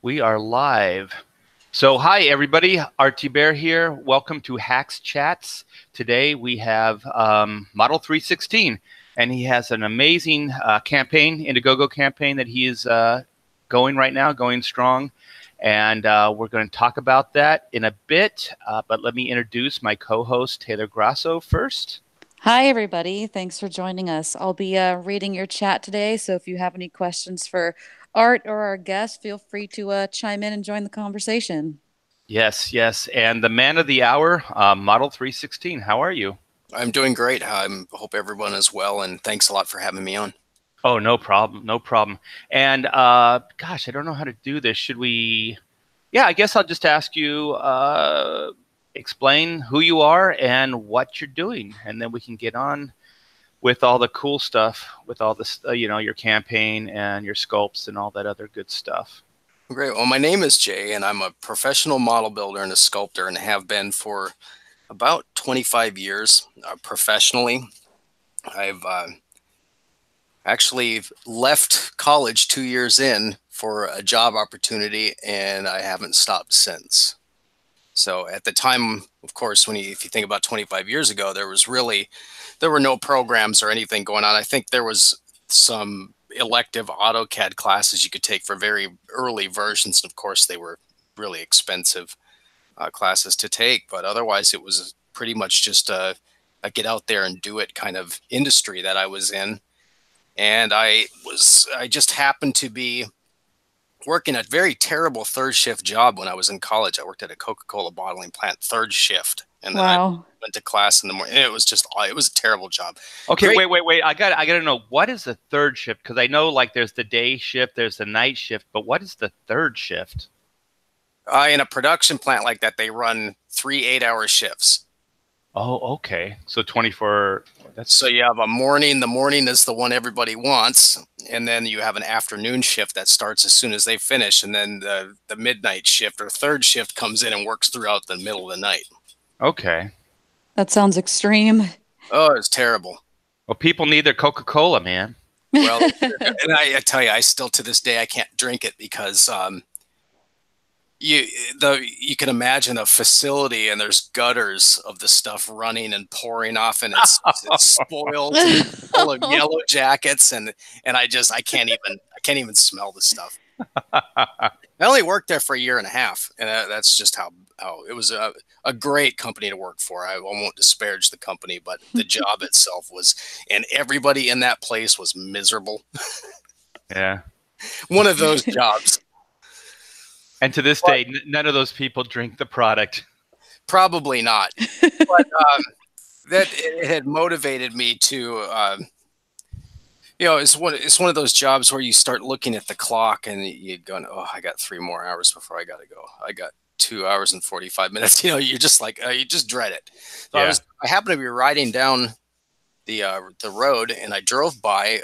We are live. So, hi everybody, Thibert here. Welcome to Hacks Chats. Today we have Model 316, and he has an amazing campaign, Indiegogo campaign that he is going right now, going strong. And we're going to talk about that in a bit. But let me introduce my co-host, Taylor Grasso, first. Hi, everybody. Thanks for joining us. I'll be reading your chat today, so if you have any questions for Art or our guest, feel free to chime in and join the conversation. Yes, yes. And the man of the hour, Model 316. How are you? I'm doing great. I hope everyone is well, and thanks a lot for having me on. Oh, no problem. No problem. And gosh, I don't know how to do this. Should we? Yeah, I guess I'll just ask you, explain who you are and what you're doing, and then we can get on with all the cool stuff, with all this, your campaign and your sculpts and all that other good stuff. Great. Well, my name is Jay, and I'm a professional model builder and a sculptor, and have been for about 25 years professionally. I've actually left college 2 years in for a job opportunity, and I haven't stopped since. So at the time, of course, if you think about 25 years ago, there were no programs or anything going on. I think there was some elective AutoCAD classes you could take for very early versions. Of course, they were really expensive classes to take, but otherwise it was pretty much just a get out there and do it kind of industry that I was in. And I just happened to be working a very terrible third shift job when I was in college. I worked at a Coca-Cola bottling plant third shift, and then I Wow. went to class in the morning. It was a terrible job. Okay, Great. wait. I got to know, what is the third shift? Because I know like there's the day shift, there's the night shift, but what is the third shift? In a production plant like that, they run 3 8-hour shifts. Oh, okay. So 24. So you have a morning. The morning is the one everybody wants, and then you have an afternoon shift that starts as soon as they finish, and then the midnight shift or third shift comes in and works throughout the middle of the night. Okay. That sounds extreme. Oh, it's terrible. Well, people need their Coca-Cola, man. Well, and I tell you, I still to this day I can't drink it because you can imagine a facility and there's gutters of the stuff running and pouring off, and it's spoiled, and full of yellow jackets, and I can't even smell the stuff. I only worked there for 1.5 years, and that's just how it was a great company to work for. I won't disparage the company, but the job itself was, and everybody in that place was miserable. Yeah. One of those jobs. And to this day, none of those people drink the product. Probably not. But that it had motivated me to, it's one of those jobs where you start looking at the clock and you're going, oh, I got 3 more hours before I got to go. I got 2 hours and 45 minutes. You're just like, you just dread it. So Yeah. I happened to be riding down the road, and I drove by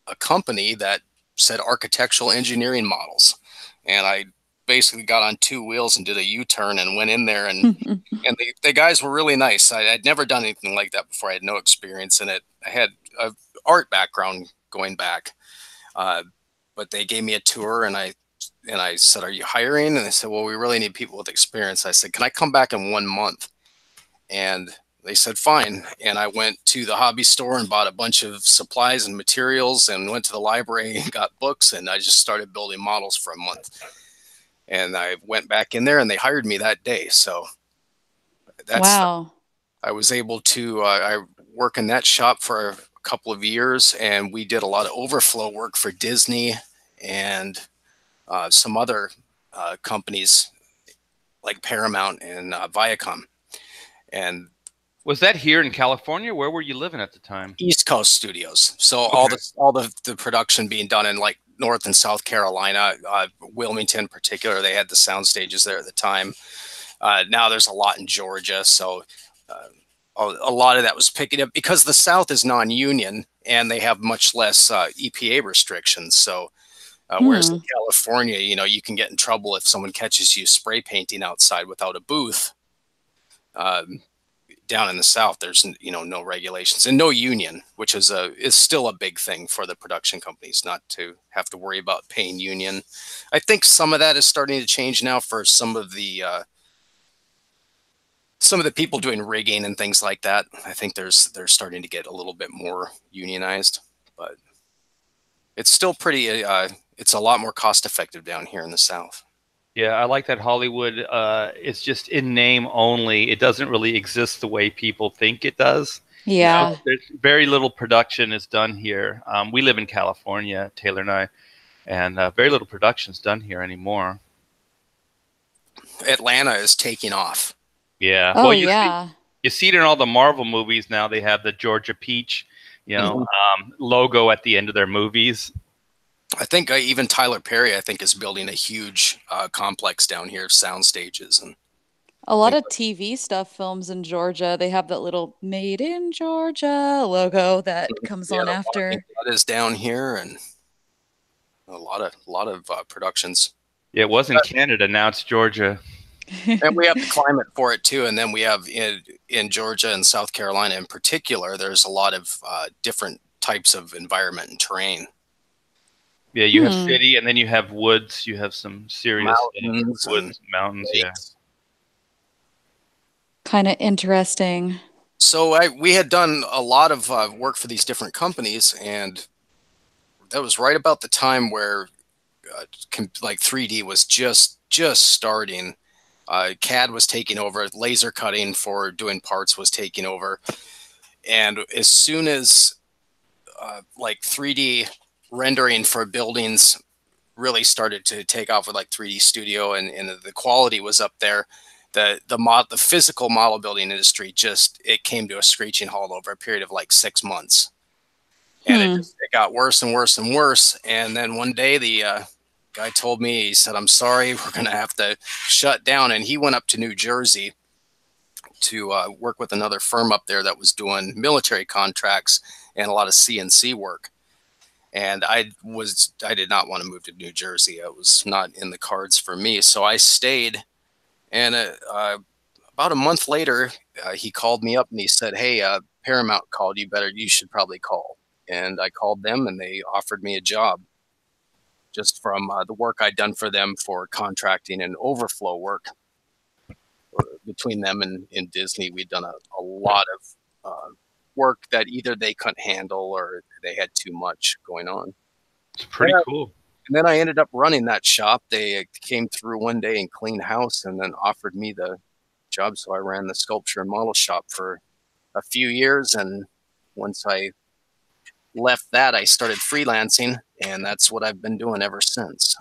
a company that said architectural engineering models, and I basically got on 2 wheels and did a U-turn and went in there, and the guys were really nice. I'd never done anything like that before. I had no experience in it. I had an art background going back, but they gave me a tour, and I said, "Are you hiring?" And they said, "Well, we really need people with experience." I said, "Can I come back in 1 month?" And they said, "Fine." And I went to the hobby store and bought a bunch of supplies and materials, and went to the library and got books, and I just started building models for a month. And I went back in there, and they hired me that day. So Wow. I was able to I work in that shop for a couple of years, and we did a lot of overflow work for Disney and some other companies like Paramount and Viacom. And Was that here in California? Where were you living at the time? East Coast studios. So Okay. all the production being done in like North and South Carolina, Wilmington in particular. They had the sound stages there at the time. Now there's a lot in Georgia. So a lot of that was picking up because the South is non-union and they have much less EPA restrictions. So whereas in California, you can get in trouble if someone catches you spray painting outside without a booth. down in the South, there's, you know, no regulations and no union, which is still a big thing for the production companies, not to have to worry about paying union. I think some of that is starting to change now for some of the people doing rigging and things like that. I think they're starting to get a little bit more unionized, but it's still pretty, it's a lot more cost effective down here in the South. Yeah, I like that Hollywood, it's just in name only. It doesn't really exist the way people think it does. Yeah. There's very little production is done here. We live in California, Taylor and I, and very little production is done here anymore. Atlanta is taking off. Yeah. Oh, Well, yeah. you see it in all the Marvel movies now. They have the Georgia Peach, logo at the end of their movies. I think even Tyler Perry, I think, is building a huge complex down here, sound stages, and A lot of TV stuff films in Georgia. They have that little "Made in Georgia" logo that comes on after. That is down here, and a lot of productions. Yeah, it was in Canada. Now it's Georgia. And we have the climate for it too. And then we have in Georgia and South Carolina in particular, there's a lot of different types of environment and terrain. Yeah, you have city, and then you have woods. You have some serious mountains, woods, mountains. lakes. Yeah, Kind of interesting. So we had done a lot of work for these different companies, and that was right about the time where like 3D was just starting. CAD was taking over. Laser cutting for doing parts was taking over. And as soon as like 3D rendering for buildings really started to take off with like 3D Studio, and the quality was up there, the physical model building industry it came to a screeching halt over a period of like 6 months. And it got worse and worse and worse. And then one day the guy told me, he said, "I'm sorry, we're going to have to shut down." And he went up to New Jersey to work with another firm up there that was doing military contracts and a lot of CNC work. And I did not want to move to New Jersey. It was not in the cards for me. So I stayed. And about a month later, he called me up and he said, "Hey, Paramount called you. You should probably call." And I called them, and they offered me a job just from the work I'd done for them for contracting and overflow work. Between them and Disney, we'd done a lot of work that either they couldn't handle or they had too much going on. it's pretty cool. And then I ended up running that shop. They came through one day and cleaned house and then offered me the job. So I ran the sculpture and model shop for a few years. And once I left that, I started freelancing, and that's what I've been doing ever since.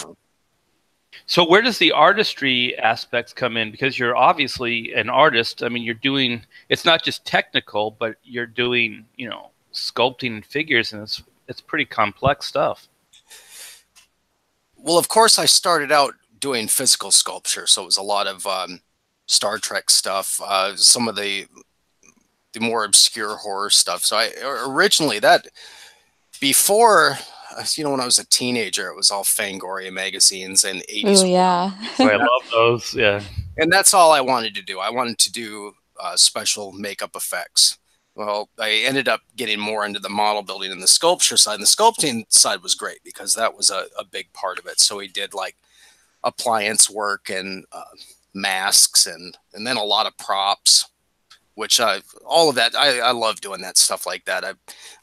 So where does the artistry aspects come in? Because you're obviously an artist. I mean, you're doing, it's not just technical, but you're doing, sculpting and figures, and it's pretty complex stuff. Well, of course, I started out doing physical sculpture, so it was a lot of Star Trek stuff, some of the more obscure horror stuff. So I originally before, when I was a teenager, it was all Fangoria magazines and 80s. Oh, yeah. I love those. Yeah. And that's all I wanted to do. I wanted to do special makeup effects. Well, I ended up getting more into the model building and the sculpture side. And the sculpting side was great because that was a big part of it. So we did like appliance work and masks and then a lot of props, which all of that, I love doing that stuff like that.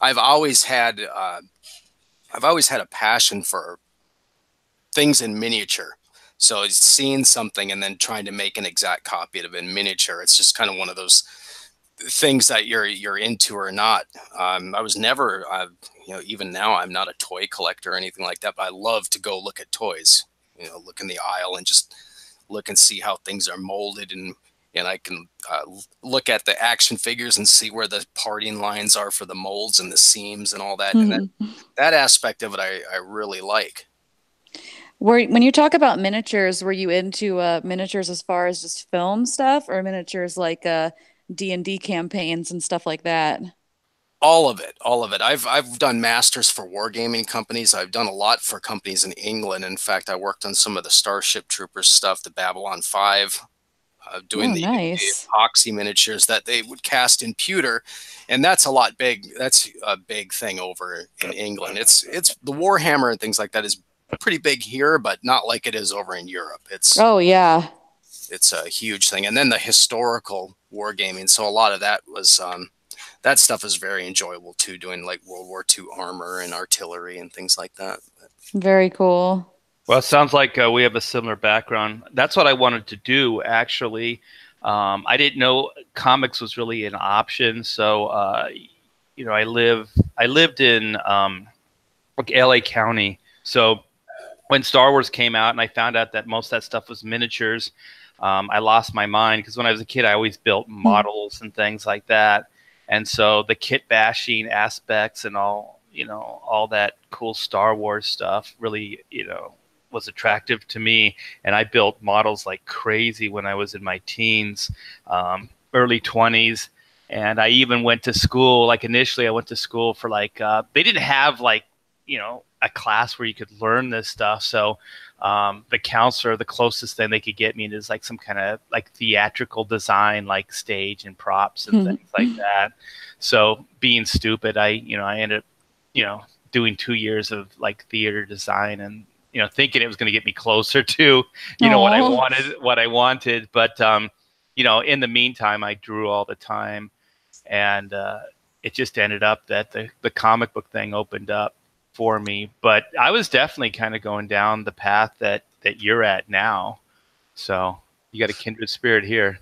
I've always had a passion for things in miniature. So it's seeing something and then trying to make an exact copy of it in miniature. It's just kind of one of those things that you're into or not. I was never, even now I'm not a toy collector or anything like that, but I love to go look at toys, look in the aisle and just look and see how things are molded, and I can look at the action figures and see where the parting lines are for the molds and the seams and all that. And that aspect of it, I really like. When you talk about miniatures, were you into miniatures as far as just film stuff, or miniatures like D&D campaigns and stuff like that? All of it. I've done masters for wargaming companies. I've done a lot for companies in England. In fact, I worked on some of the Starship Troopers stuff, the Babylon 5. doing the nice. epoxy miniatures that they would cast in pewter, and that's a lot big. That's a big thing over in England. It's the Warhammer and things like that is pretty big here, but not like it is over in Europe. It's yeah. It's a huge thing. And then the historical wargaming. So a lot of that was that stuff is very enjoyable too, doing like World War II armor and artillery and things like that. Very cool. Well, it sounds like we have a similar background. That's what I wanted to do, actually. I didn't know comics was really an option. So, you know, I lived in like LA County. So when Star Wars came out and I found out that most of that stuff was miniatures, I lost my mind, because when I was a kid, I always built models and things like that. And so the kit bashing aspects and all, you know, all that cool Star Wars stuff really, you know, was attractive to me. And I built models like crazy when I was in my teens, early 20s. And I even went to school, like initially I went to school for like, they didn't have like, you know, a class where you could learn this stuff. So the counselor, the closest thing they could get me is like some kind of like theatrical design, like stage and props and things like that. So being stupid, I ended up, you know, doing 2 years of like theater design, and, you know, thinking it was going to get me closer to, you know, what I wanted. But, you know, in the meantime, I drew all the time, and it just ended up that the comic book thing opened up for me. But I was definitely kind of going down the path that you're at now. So you got a kindred spirit here.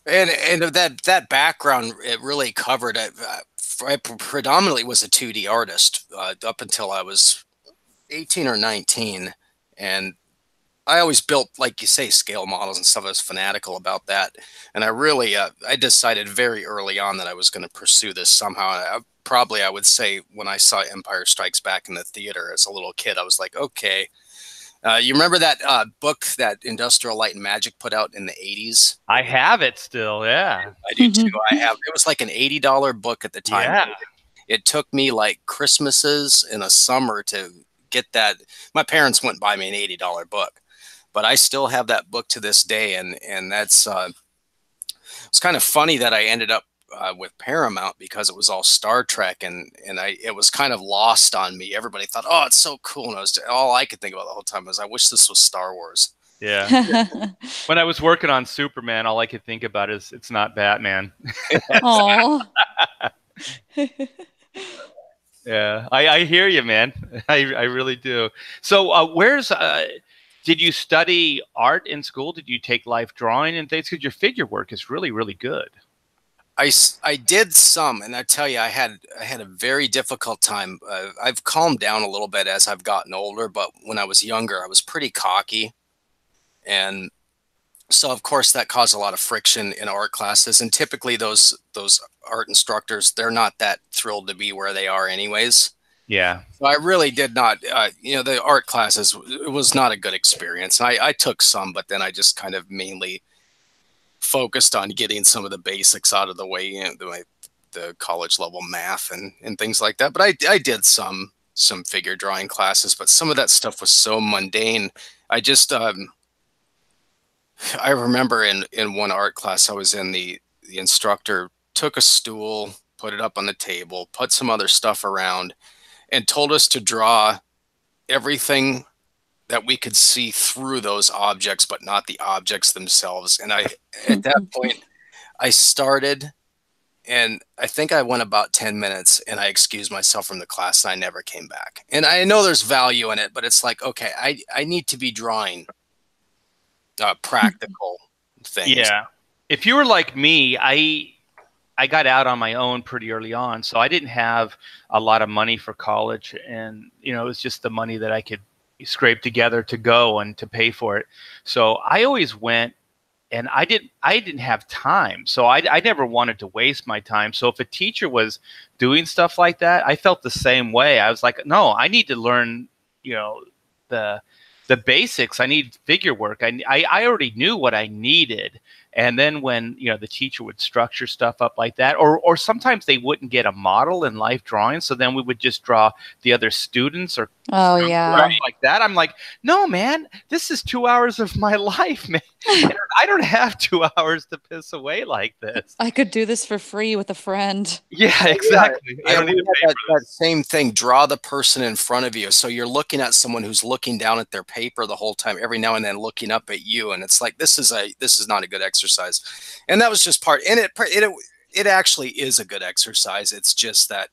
And that background, it really covered it. I predominantly was a 2D artist up until I was 18 or 19. And I always built, like you say, scale models and stuff. I was fanatical about that. And I really, I decided very early on that I was going to pursue this somehow. I would say when I saw Empire Strikes Back in the theater as a little kid, I was like, okay. You remember that book that Industrial Light and Magic put out in the 80s? I have it still, yeah. I do too. It was like an $80 book at the time. Yeah. It took me like Christmases in a summer to get that. My parents wouldn't buy me an $80 book, but I still have that book to this day. And that's, it's kind of funny that I ended up with Paramount, because it was all Star Trek, and it was kind of lost on me. Everybody thought, oh, it's so cool. And all I could think about the whole time was, I wish this was Star Wars. Yeah. When I was working on Superman, all I could think about is it's not Batman. Oh. Yeah, I hear you, man. I really do. So did you study art in school? Did you take life drawing and things? Because your figure work is really, really good. I did some, and I tell you, I had a very difficult time. I've calmed down a little bit as I've gotten older, but when I was younger, I was pretty cocky. And so, of course, that caused a lot of friction in art classes. And typically those art instructors, they're not that thrilled to be where they are anyways. Yeah. So I really did not, you know, the art classes, it was not a good experience. I took some, but then I just kind of mainly focused on getting some of the basics out of the way, you know, the college level math and things like that. But I did some figure drawing classes, but some of that stuff was so mundane. I just, I remember in one art class I was in, the instructor took a stool, put it up on the table, put some other stuff around, and told us to draw everything that we could see through those objects, but not the objects themselves. And at that point, I started, and I think I went about 10 minutes, and I excused myself from the class, and I never came back. And I know there's value in it, but it's like, okay, I need to be drawing practical things. Yeah. If you were like me, I got out on my own pretty early on, so I didn't have a lot of money for college, and, you know, it was just the money that I could scrape together to go and to pay for it. So I always went, and I didn't have time. So I never wanted to waste my time. So if a teacher was doing stuff like that, I felt the same way. I was like, no, I need to learn, you know, the basics. I need figure work. I already knew what I needed. And then when, the teacher would structure stuff up like that, or sometimes they wouldn't get a model in life drawing, so then we would just draw the other students or Oh, stuff yeah. like that. I'm like, no, man, this is 2 hours of my life, man. And I don't have 2 hours to piss away like this. I could do this for free with a friend. Yeah, exactly. I don't need to pay for that same thing. Draw the person in front of you. So you're looking at someone who's looking down at their paper the whole time, every now and then looking up at you, and it's like this is not a good exercise. And that was just part. And it actually is a good exercise. It's just that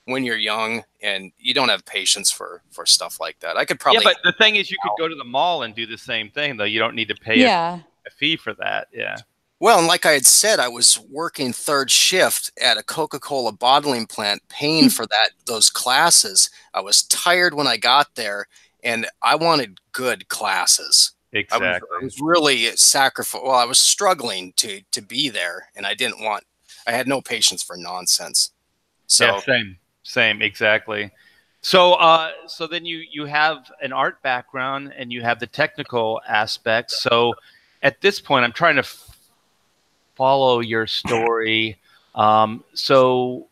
when you're young and you don't have patience for stuff like that. I could probably. Yeah, but the thing is, you could go to the mall and do the same thing, though. You don't need to pay a fee for that. Yeah. Well, and like I had said, I was working third shift at a Coca-Cola bottling plant, paying for those classes. I was tired when I got there, and I wanted good classes. Exactly. I was really sacrificing. Well, I was struggling to be there, and I had no patience for nonsense. So yeah, same, exactly. So, so then you have an art background and you have the technical aspects. So, at this point, I'm trying to follow your story. So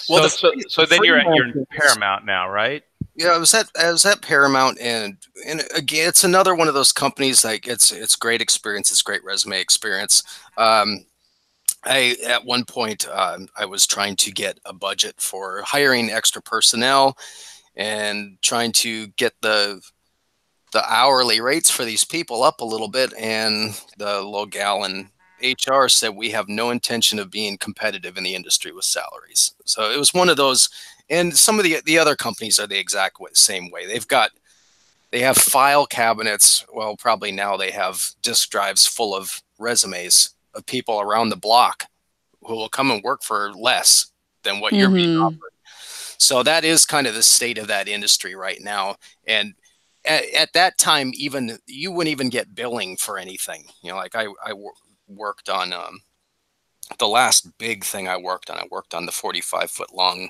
then you're in Paramount now, right? Yeah, I was at Paramount, and again, it's another one of those companies. Like it's great experience, it's great resume experience. At one point I was trying to get a budget for hiring extra personnel and trying to get the hourly rates for these people up a little bit, and the little gal in HR said we have no intention of being competitive in the industry with salaries. So it was one of those, and some of the other companies are the exact same way. They have file cabinets. Well, probably now they have disk drives full of resumes of people around the block who will come and work for less than what you're being offered. So that is kind of the state of that industry right now. And at that time, even you wouldn't even get billing for anything. Like I worked on the last big thing I worked on. I worked on the 45-foot long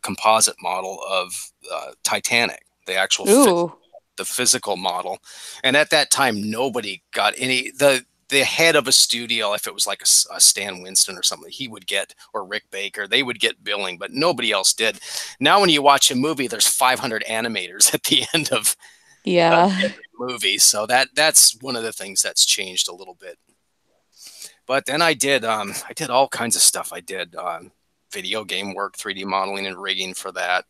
composite model of Titanic, the actual physical model. And at that time, nobody got any. The head of a studio, if it was like a Stan Winston or something, he would get, or Rick Baker, they would get billing, but nobody else did. Now, when you watch a movie, there's 500 animators at the end of every movie. So that's one of the things that's changed a little bit. But then I did all kinds of stuff. I did video game work, 3D modeling and rigging for that.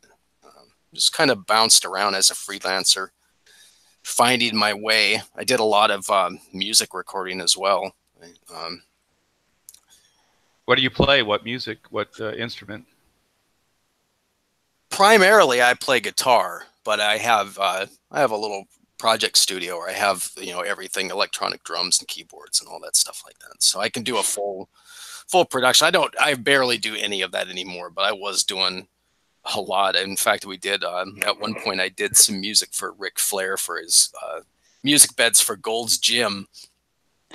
Just kind of bounced around as a freelancer, finding my way. I did a lot of music recording as well. What do you play? What music? What instrument? Primarily, I play guitar, but I have a little project studio where I have everything, electronic drums and keyboards and all that stuff like that. So I can do a full production. I barely do any of that anymore, but I was doing a lot. In fact, we did at one point I did some music for Ric Flair for his music beds for Gold's Gym.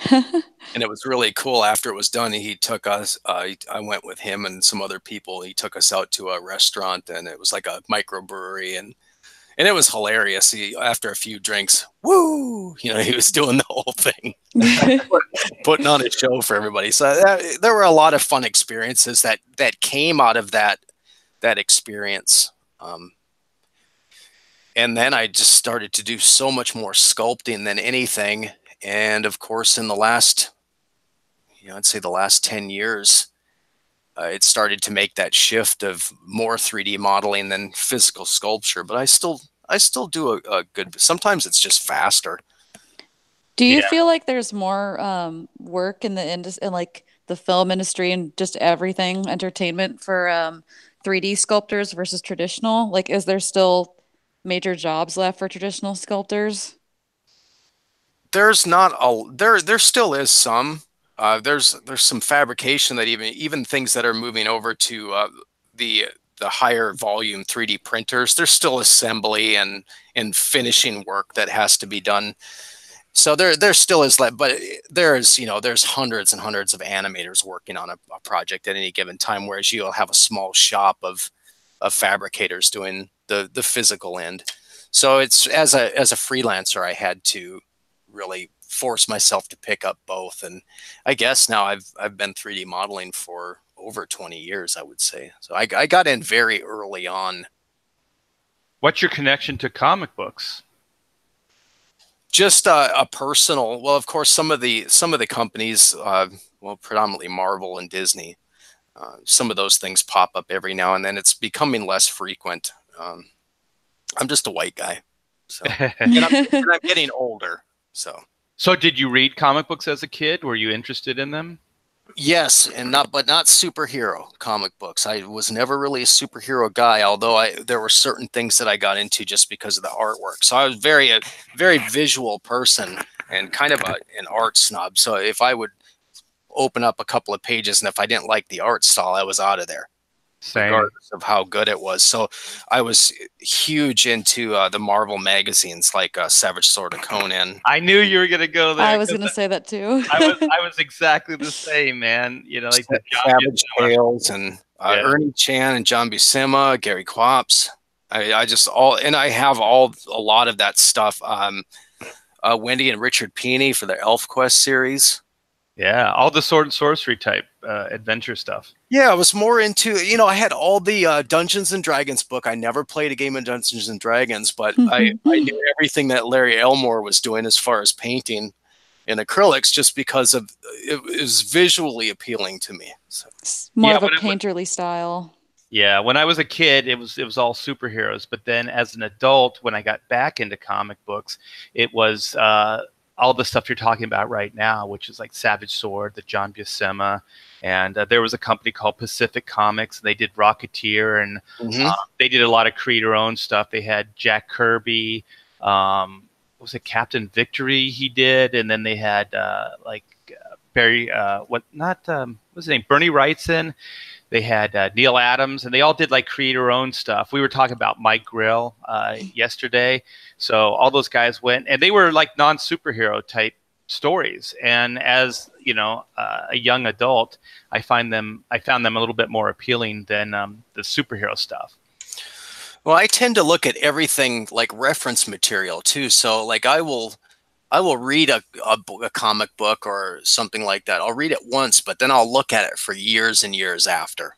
And it was really cool. After it was done, he took us, I went with him and some other people. He took us out to a restaurant, and it was like a microbrewery, and it was hilarious. After a few drinks, woo, he was doing the whole thing, putting on a show for everybody. So there were a lot of fun experiences that came out of that experience. And then I just started to do so much more sculpting than anything. And of course, in the last, I'd say the last 10 years, it started to make that shift of more 3D modeling than physical sculpture. But I still do a good, sometimes it's just faster. Do you feel like there's more work in the industry, in like the film industry and just everything, entertainment, for 3D sculptors versus traditional? Like, is there still major jobs left for traditional sculptors? There's not there still is some. There's some fabrication that even things that are moving over to the higher volume 3D printers. There's still assembly and finishing work that has to be done. So there still is, but there's hundreds and hundreds of animators working on a project at any given time, whereas you'll have a small shop of fabricators doing the physical end. So it's as a freelancer, I had to really force myself to pick up both. And I guess now I've been 3D modeling for over 20 years, I would say. So I got in very early on. What's your connection to comic books? Just a personal. Well, of course, some of the companies, well, predominantly Marvel and Disney. Some of those things pop up every now and then. It's becoming less frequent. I'm just a white guy, so and I'm getting older. So did you read comic books as a kid? Were you interested in them? Yes, and not superhero comic books. I was never really a superhero guy, although there were certain things that I got into just because of the artwork. So I was a very visual person and kind of an art snob. So if I would open up a couple of pages and if I didn't like the art style, I was out of there. Same. Regardless of how good it was. So I was huge into the Marvel magazines like Savage Sword of Conan. I knew you were going to go there. I was going to say that too. I was exactly the same, man. You know, like the Savage Tales and Ernie Chan and John Buscema, Gary Klops. I just I have a lot of that stuff. Wendy and Richard Peeney for their Elf Quest series. Yeah, all the sword and sorcery type adventure stuff. Yeah, I was more into, I had all the Dungeons and Dragons book. I never played a game of Dungeons and Dragons, but I knew everything that Larry Elmore was doing as far as painting in acrylics just because of it was visually appealing to me. So. More of a painterly style. Yeah, when I was a kid, it was all superheroes. But then as an adult, when I got back into comic books, it was all the stuff you're talking about right now, which is like Savage Sword, the John Buscema, and there was a company called Pacific Comics. And they did Rocketeer, and they did a lot of create your own stuff. They had Jack Kirby, was it Captain Victory? He did, and then they had Barry, what's his name? Bernie Wrightson. They had Neil Adams, and they all did like create your own stuff. We were talking about Mike Grill yesterday. So all those guys went, and they were like non-superhero type stories. And as a young adult, I found them a little bit more appealing than the superhero stuff. Well, I tend to look at everything like reference material too. So like I will read a comic book or something like that. I'll read it once, but then I'll look at it for years and years after.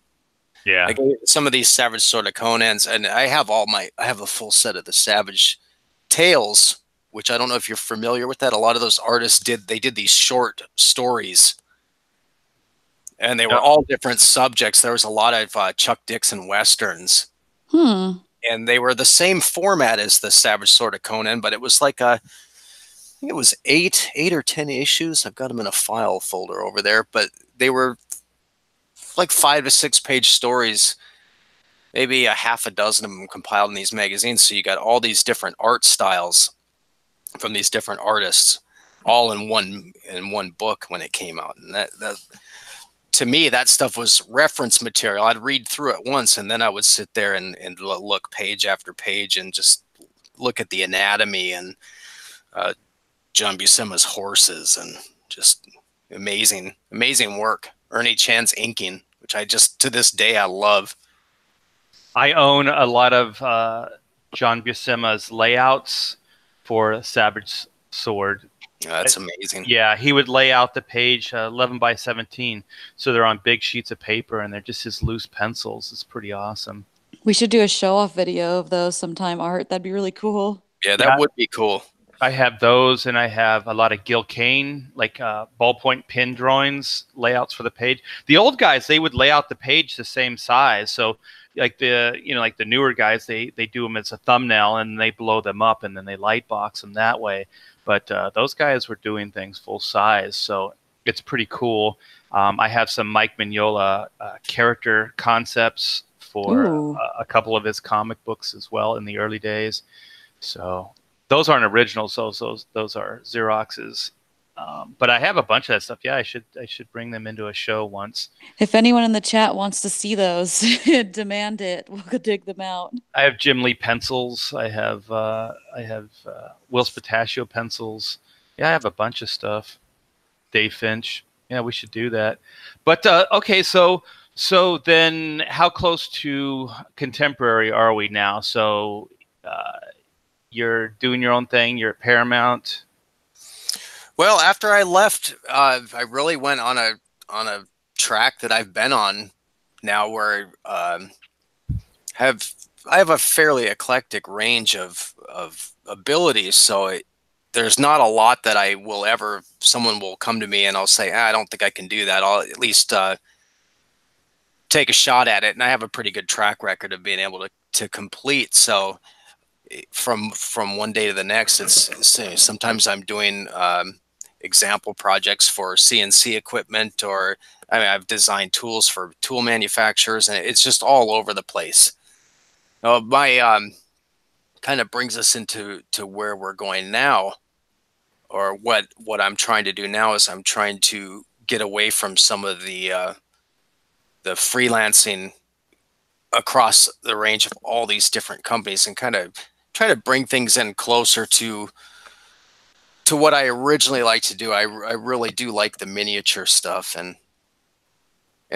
Yeah. Like some of these Savage Sword of Conans, and I have a full set of the Savage Tales, which I don't know if you're familiar with that. A lot of those artists did these short stories, and they were all different subjects. There was a lot of Chuck Dixon Westerns. And they were the same format as the Savage Sword of Conan, but it was like I think it was 8 or 10 issues. I've got them in a file folder over there, but they were like 5 to 6 page stories, maybe a half a dozen of them compiled in these magazines. So you got all these different art styles from these different artists, all in one book when it came out. And that to me, that stuff was reference material. I'd read through it once, and then I would sit there and look page after page and just look at the anatomy and John Buscema's horses, and just amazing work. Ernie Chan's inking, which I just, to this day, I love. I own a lot of John Buscema's layouts for Savage Sword. That's amazing. Yeah, he would lay out the page 11 by 17, so they're on big sheets of paper, and they're just his loose pencils. It's pretty awesome. We should do a show-off video of those sometime, Art. That'd be really cool. Yeah, that would be cool. I have those, and I have a lot of Gil Kane, like ballpoint pen drawings, layouts for the page. The old guys, they would lay out the page the same size. So like the newer guys, they do them as a thumbnail, and they blow them up, and then they light box them that way. But those guys were doing things full size, so it's pretty cool. I have some Mike Mignola character concepts for a couple of his comic books as well in the early days. So those aren't originals; those are Xeroxes. But I have a bunch of that stuff. Yeah, I should bring them into a show once. If anyone in the chat wants to see those, demand it. We'll go dig them out. I have Jim Lee pencils. I have Will Spataccio pencils. Yeah, I have a bunch of stuff. Dave Finch. Yeah, we should do that. But okay, so then how close to contemporary are we now? So you're doing your own thing. You're at Paramount. Well, after I left, I really went on a track that I've been on now, where have I have a fairly eclectic range of abilities. So there's not a lot that I will ever. Someone will come to me and I'll say, I don't think I can do that. I'll at least take a shot at it, and I have a pretty good track record of being able to complete. So from one day to the next, it's sometimes I'm doing example projects for CNC equipment, or I mean, I've designed tools for tool manufacturers, and it's just all over the place. My kind of brings us into where we're going now, or what I'm trying to do now is I'm trying to get away from some of the freelancing across the range of all these different companies, and kind of try to bring things in closer to what I originally like to do. I really do like the miniature stuff, and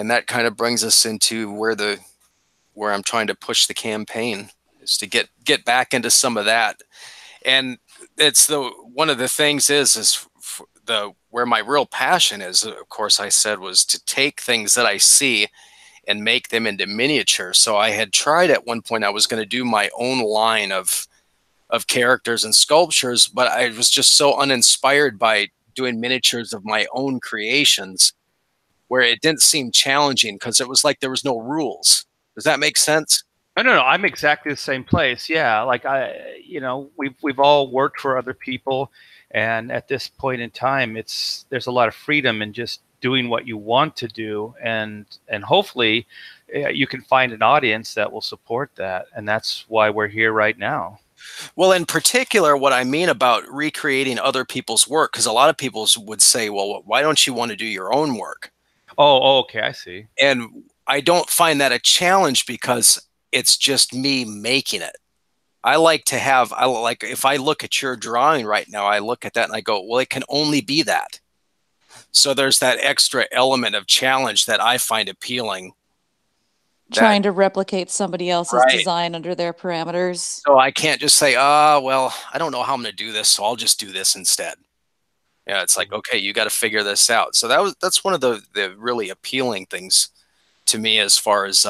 that kind of brings us into where I'm trying to push the campaign, is to get back into some of that. And it's one of the things is where my real passion is, of course, I said, was to take things that I see and make them into miniature. So I had tried at one point, I was going to do my own line of characters and sculptures, but I was just so uninspired by doing miniatures of my own creations, where it didn't seem challenging because it was like there was no rules. Does that make sense? No. I'm exactly the same place. Yeah, like we've all worked for other people, and at this point in time, there's a lot of freedom in just doing what you want to do, and hopefully, you can find an audience that will support that, and that's why we're here right now. Well, in particular, what I mean about recreating other people's work, because a lot of people would say, well, why don't you want to do your own work? Oh, okay, I see. And I don't find that a challenge, because it's just me making it. I like if I look at your drawing right now, I look at that and I go, well, it can only be that. So there's that extra element of challenge that I find appealing. Trying to replicate somebody else's design under their parameters. So I can't just say, well, I don't know how I'm going to do this, so I'll just do this instead. Yeah, it's like, okay, you got to figure this out. So that's one of the really appealing things to me, as far as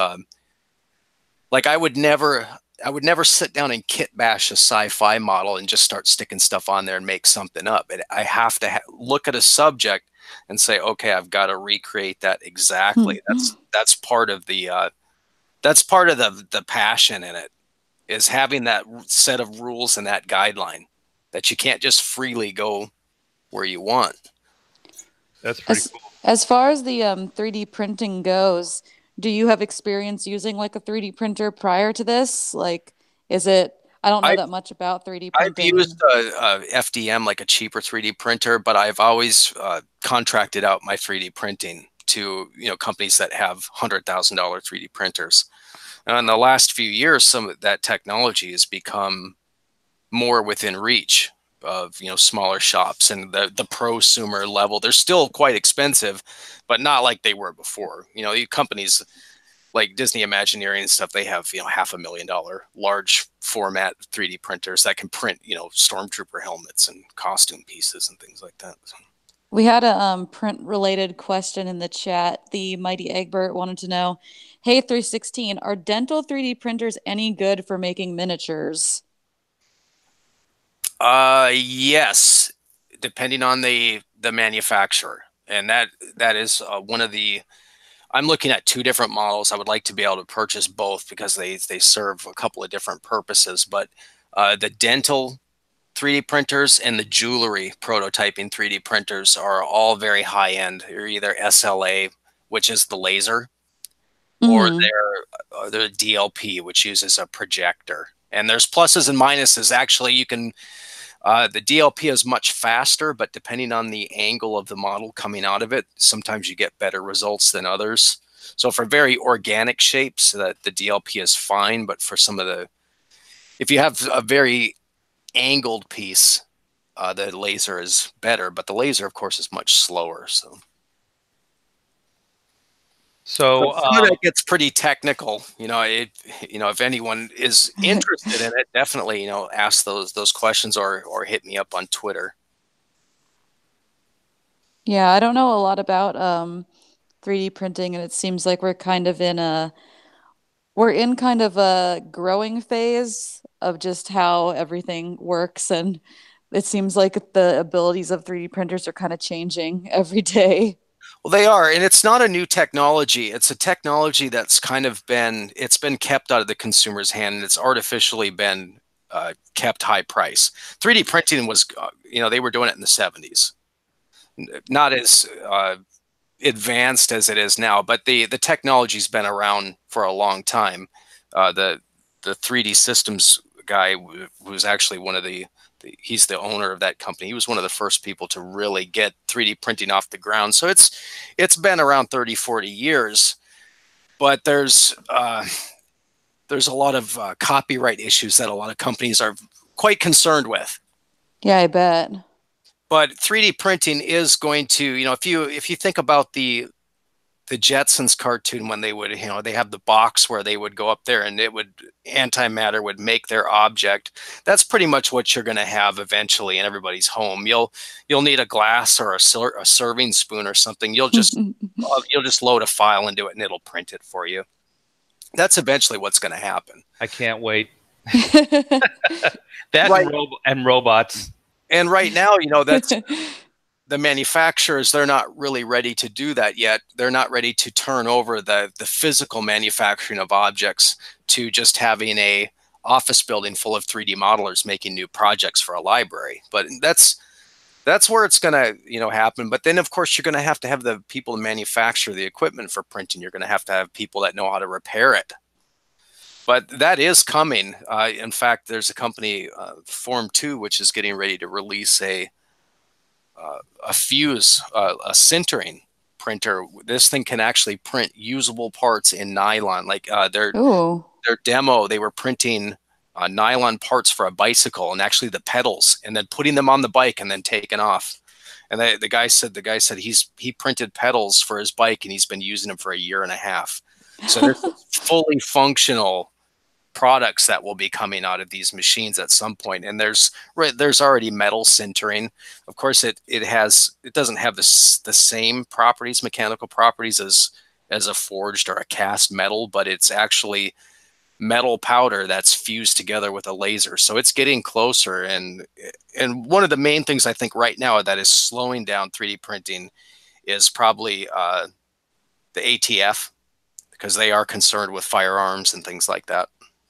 like I would never sit down and kit bash a sci-fi model and just start sticking stuff on there and make something up. I have to look at a subject and say, okay, I've got to recreate that exactly. That's part of the passion in it, is having that set of rules and that guideline that you can't just freely go where you want. That's pretty cool. As far as the 3D printing goes, do you have experience using like a 3D printer prior to this? Like, I don't know that much about 3D printing. I've used a FDM, like a cheaper 3D printer, but I've always contracted out my 3D printing to companies that have $100,000 3D printers. And in the last few years, some of that technology has become more within reach of smaller shops, and the prosumer level. They're still quite expensive, but not like they were before. Companies like Disney Imagineering and stuff, they have $500,000 large format 3D printers that can print stormtrooper helmets and costume pieces and things like that. We had a print related question in the chat. The Mighty Egbert wanted to know, hey, 316, are dental 3D printers any good for making miniatures? Yes, depending on the manufacturer. And that is one of the, I'm looking at two different models. I would like to be able to purchase both, because they serve a couple of different purposes. But the dental 3D printers and the jewelry prototyping 3D printers are all very high end. They're either SLA, which is the laser, or they're DLP, which uses a projector. And there's pluses and minuses. Actually, you can, the DLP is much faster, but depending on the angle of the model coming out of it, sometimes you get better results than others. So for very organic shapes, the DLP is fine, but for some of if you have a very angled piece, the laser is better, but the laser, of course, is much slower. So that gets pretty technical. If anyone is interested in it, definitely ask those questions, or hit me up on Twitter. Yeah, I don't know a lot about 3D printing, and it seems like we're in kind of a growing phase of just how everything works, and it seems like the abilities of 3D printers are kind of changing every day. Well, they are, and it's not a new technology. It's a technology that's kind of it's been kept out of the consumer's hand, and it's artificially been kept high price. 3D printing was, they were doing it in the 70s. Not as advanced as it is now, but the technology's been around for a long time. The 3D Systems guy, who's actually he's the owner of that company. He was one of the first people to really get 3D printing off the ground. So it's been around 30, 40 years, but there's a lot of copyright issues that a lot of companies are quite concerned with. Yeah, I bet. But 3D printing is going to, if you think about the Jetsons cartoon, when they would, they have the box where they would go up there and antimatter would make their object. That's pretty much what you're going to have eventually in everybody's home. You'll need a glass or a serving spoon or something. You'll just load a file into it and it'll print it for you. That's eventually what's going to happen. I can't wait. That right. And robots. And right now, that's the manufacturers, they're not really ready to do that yet. They're not ready to turn over the physical manufacturing of objects to just having a office building full of 3D modelers making new projects for a library. But that's where it's going to, happen. But then, of course, you're going to have the people to manufacture the equipment for printing. You're going to have people that know how to repair it. But that is coming. In fact, there's a company, Form 2, which is getting ready to release a fuse, a sintering printer. This thing can actually print usable parts in nylon. Like their demo, they were printing nylon parts for a bicycle, and actually the pedals, and then putting them on the bike and then taking off. And the guy said he printed pedals for his bike, and he's been using them for a year and a half. So they're fully functional products that will be coming out of these machines at some point. And there's already metal sintering. Of course, it doesn't have the same properties, mechanical properties as a forged or a cast metal, but it's actually metal powder that's fused together with a laser. So it's getting closer. And one of the main things I think right now that is slowing down 3D printing is probably the ATF, because they are concerned with firearms and things like that.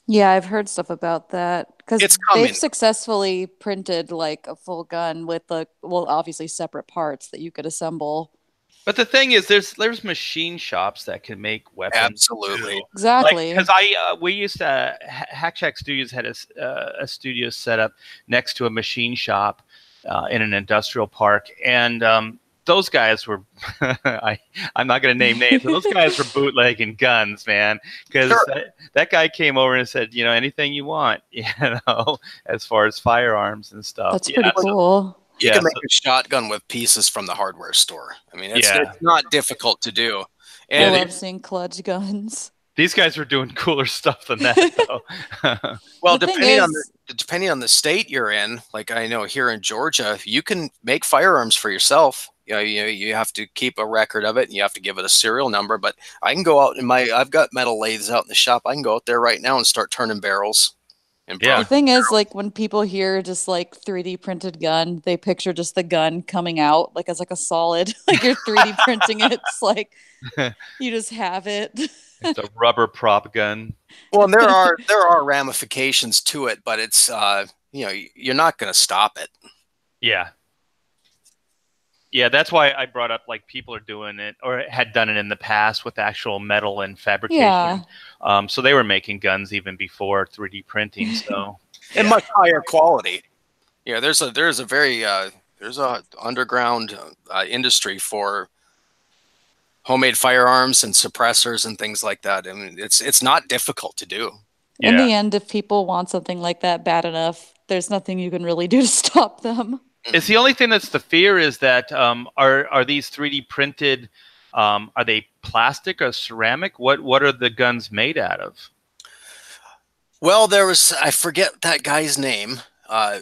Yeah, I've heard stuff about that because they've successfully printed like a full gun with obviously separate parts that you could assemble. But the thing is, there's machine shops that can make weapons. Absolutely, too. Exactly. Because we used to Hack Studios had a studio set up next to a machine shop in an industrial park, and those guys were I'm not going to name names, but those guys were bootlegging guns, man, because that guy came over and said, anything you want, as far as firearms and stuff. That's pretty cool. You can make a shotgun with pieces from the hardware store. I mean, it's not difficult to do. And I love seeing kludge guns. These guys were doing cooler stuff than that, though. Well, depending on the state you're in, like I know here in Georgia, you can make firearms for yourself. You have to keep a record of it, and you have to give it a serial number. But I can go out I've got metal lathes out in the shop. I can go out there right now and start turning barrels. The thing is, like, when people hear just like 3D printed gun, they picture just the gun coming out like as like a solid, like you're 3D printing it. It's like you just have it. It's a rubber prop gun. Well, and there are ramifications to it, but it's you're not going to stop it. Yeah. Yeah, that's why I brought up, like, people are doing it or had done it in the past with actual metal and fabrication. Yeah. So they were making guns even before 3D printing. So and much higher quality. Yeah, there's a very underground industry for homemade firearms and suppressors and things like that. I mean, it's not difficult to do. In the end, if people want something like that bad enough, there's nothing you can really do to stop them. It's the only thing that's the fear is that are these 3D printed? Are they plastic or ceramic? What are the guns made out of? Well, I forget that guy's name.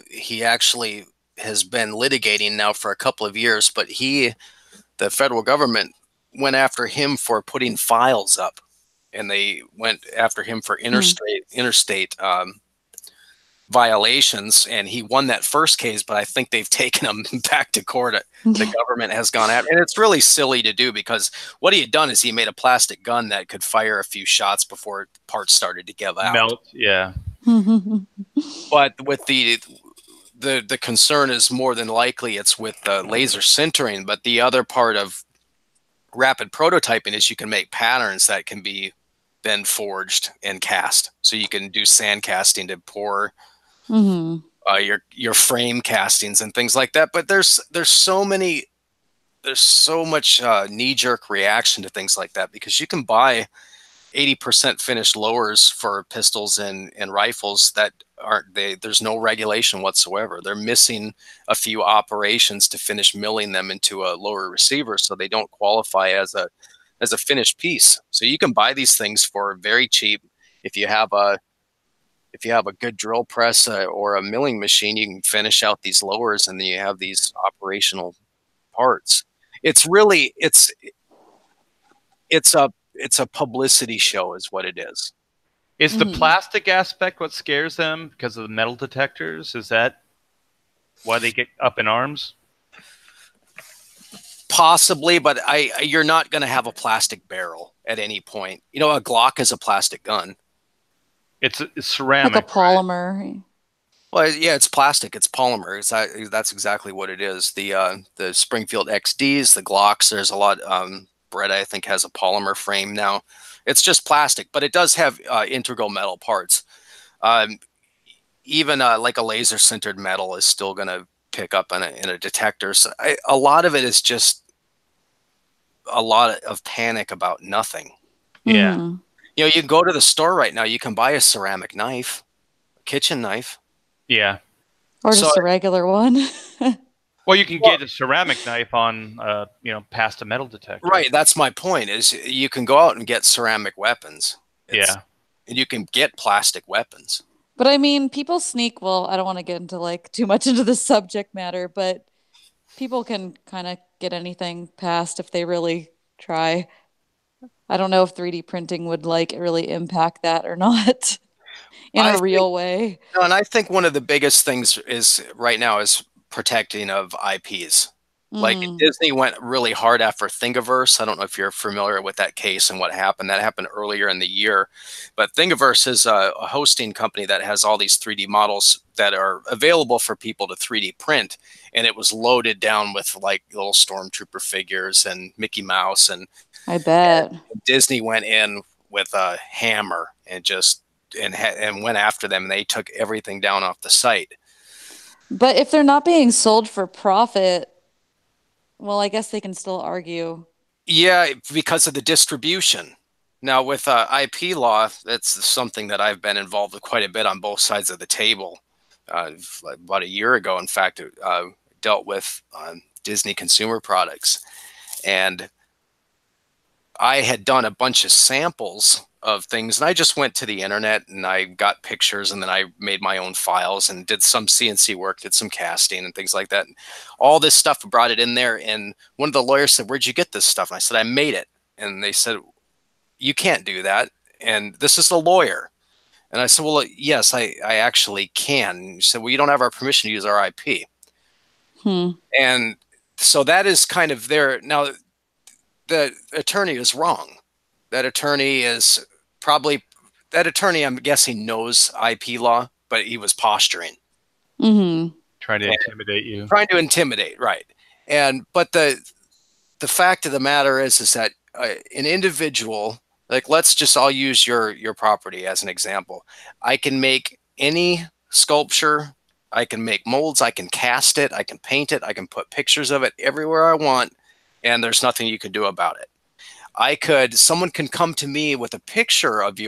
He actually has been litigating now for a couple of years, but he the federal government went after him for putting files up, and they went after him for interstate violations, and he won that first case, but I think they've taken him back to court. The government has gone after, and it's really silly to do, because what he had done is he made a plastic gun that could fire a few shots before parts started to give out. Melt, yeah. But with the concern is more than likely it's with the laser sintering. But the other part of rapid prototyping is you can make patterns that can be then forged and cast. So you can do sand casting to pour your frame castings and things like that. But there's so much knee-jerk reaction to things like that, because you can buy 80% finished lowers for pistols and rifles that aren't there's no regulation whatsoever. They're missing a few operations to finish milling them into a lower receiver, so they don't qualify as a finished piece. So you can buy these things for very cheap. If you have a good drill press or a milling machine, you can finish out these lowers, and then you have these operational parts. It's a publicity show is what it is. Is the plastic aspect what scares them because of the metal detectors? Is that why they get up in arms? Possibly, but you're not going to have a plastic barrel at any point. You know, a Glock is a plastic gun. It's ceramic. Like a polymer. Right? Well, yeah, it's plastic. It's polymer. That's exactly what it is. The Springfield XDs, the Glocks, there's a lot. Brett, I think, has a polymer frame now. It's just plastic, but it does have integral metal parts. Even like a laser sintered metal is still going to pick up in a detector. So a lot of it is just a lot of panic about nothing. Yeah. You know, you can go to the store right now. You can buy a ceramic knife, a kitchen knife. Yeah. Or just a regular one. Well, you can get a ceramic knife on, past a metal detector. Right. That's my point, is you can go out and get ceramic weapons. And you can get plastic weapons. But I mean, people sneak. Well, I don't want to get into too much into the subject matter, but people can kind of get anything past if they really try. I don't know if 3D printing would really impact that or not in a real way. And I think one of the biggest things right now is protecting of IPs. Like Disney went really hard after Thingiverse. I don't know if you're familiar with that case and what happened. That happened earlier in the year. But Thingiverse is a hosting company that has all these 3D models that are available for people to 3D print. And it was loaded down with little Stormtrooper figures and Mickey Mouse. And I bet Disney went in with a hammer and went after them. And they took everything down off the site. But if they're not being sold for profit, well, I guess they can still argue. Yeah, because of the distribution. Now, with IP law, that's something that I've been involved with quite a bit on both sides of the table. About a year ago, in fact, dealt with Disney consumer products. And I had done a bunch of samples of things, and I just went to the internet and I got pictures, and then I made my own files and did some CNC work, did some casting and things like that. And all this stuff, brought it in there, and one of the lawyers said, "Where'd you get this stuff?" And I said, "I made it." And they said, "You can't do that, and this is a lawyer." And I said, "Well, yes, I actually can." And he said, "Well, you don't have our permission to use our IP." And so that is kind of there. Now, the attorney is wrong. That attorney, I'm guessing, knows IP law, but he was posturing. Trying to intimidate you. Trying to intimidate, right. But the fact of the matter is that an individual, I'll use your property as an example. I can make any sculpture, I can make molds, I can cast it, I can paint it, I can put pictures of it everywhere I want, and there's nothing you can do about it. Someone can come to me with a picture of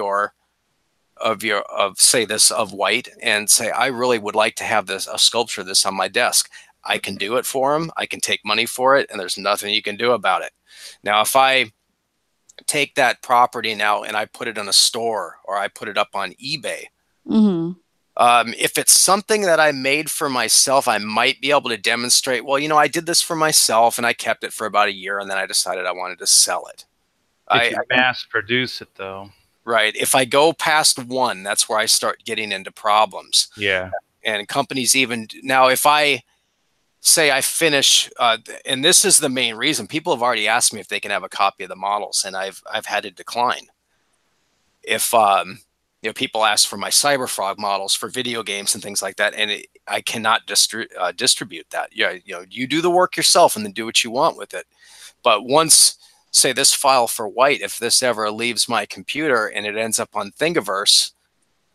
White and say, "I really would like to have a sculpture of this on my desk." I can do it for them. I can take money for it, and there's nothing you can do about it. Now, if I take that property now and I put it in a store or I put it up on eBay, If it's something that I made for myself, I might be able to demonstrate, well, you know, I did this for myself and I kept it for about a year and then I decided I wanted to sell it. If you mass produce it, though. Right. If I go past one, that's where I start getting into problems. Yeah. And companies even now, if I say I finish, and this is the main reason, people have already asked me if they can have a copy of the models, and I've had to decline. If you know, people ask for my Cyberfrog models for video games and things like that, and I cannot distribute that. Yeah, you know, you do the work yourself and then do what you want with it. But once, say, this file for white, if this ever leaves my computer and it ends up on Thingiverse,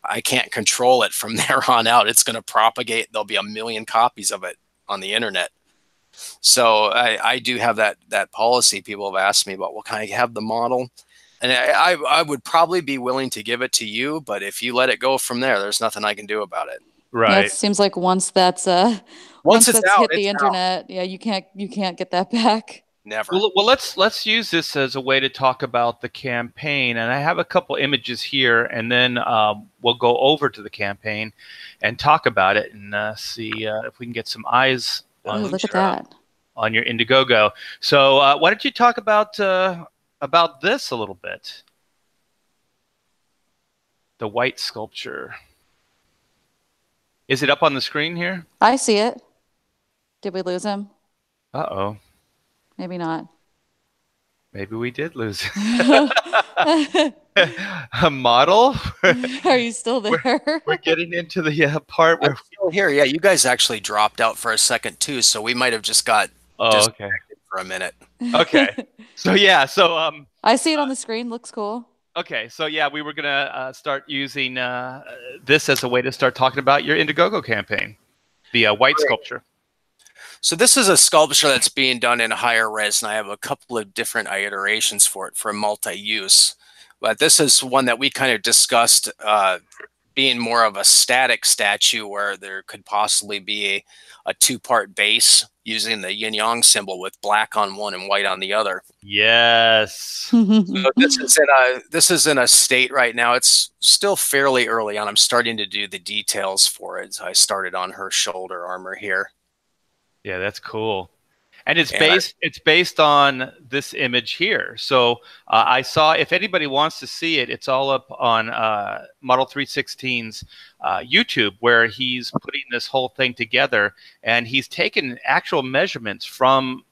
I can't control it from there on out. It's going to propagate. There'll be a million copies of it on the internet. So I do have that policy. People have asked me about, well, can I have the model? And I would probably be willing to give it to you, but if you let it go from there, there's nothing I can do about it. Right. Yeah, it seems like once that's once it's out, hit the internet, yeah, you can't get that back. Never. Well, let's use this as a way to talk about the campaign, and I have a couple images here, and then we'll go over to the campaign and talk about it and see if we can get some eyes on, look at that, on your Indiegogo. So why don't you talk about this a little bit? The white sculpture. Is it up on the screen here? I see it. Did we lose him? Uh-oh. Maybe not. Maybe we did lose a model. Are you still there? We're getting into the part where I'm still here. Yeah, you guys actually dropped out for a second too, so we might have just got disconnected for a minute. Okay. So yeah, so I see it on the screen. Looks cool. Okay, so yeah, we were gonna start using this as a way to start talking about your Indiegogo campaign, the white sculpture. So this is a sculpture that's being done in higher res, and I have a couple of different iterations for it for multi-use. But this is one that we kind of discussed being more of a static statue where there could possibly be a two-part base using the yin-yang symbol with black on one and white on the other. Yes. So this is in a state right now. It's still fairly early on. I'm starting to do the details for it. So I started on her shoulder armor here. Yeah, that's cool. And it's based on this image here. So I saw, if anybody wants to see it, it's all up on Model 316's YouTube, where he's putting this whole thing together, and he's taken actual measurements from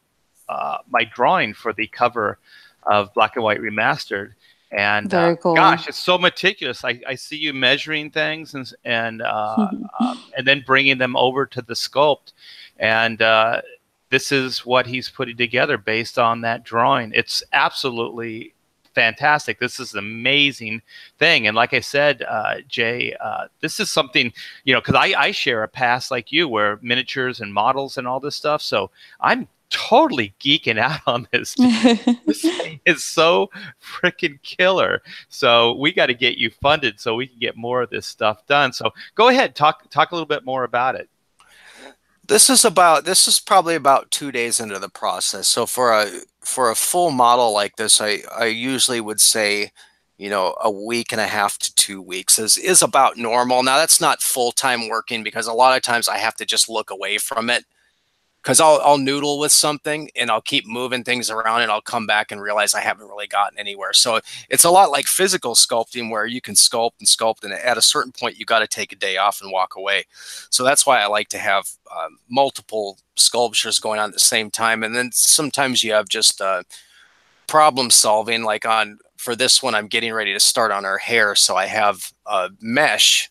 my drawing for the cover of Black and White Remastered. And very cool. Gosh, it's so meticulous. I see you measuring things and then bringing them over to the sculpt. And this is what he's putting together based on that drawing. It's absolutely fantastic. This is an amazing thing. And like I said, Jay, this is something, you know, because I share a past like you where miniatures and models and all this stuff. So I'm totally geeking out on this. This thing is so freaking killer. So we got to get you funded so we can get more of this stuff done. So go ahead, talk a little bit more about it. This is probably about 2 days into the process. So for a full model like this, I usually would say, you know, a week and a half to 2 weeks is about normal. Now that's not full-time working, because a lot of times I have to just look away from it, because I'll noodle with something and I'll keep moving things around and I'll come back and realize I haven't really gotten anywhere. So it's a lot like physical sculpting, where you can sculpt and sculpt, and at a certain point you got to take a day off and walk away. So that's why I like to have multiple sculptures going on at the same time. And then sometimes you have just problem solving, like for this one, I'm getting ready to start on her hair. So I have a mesh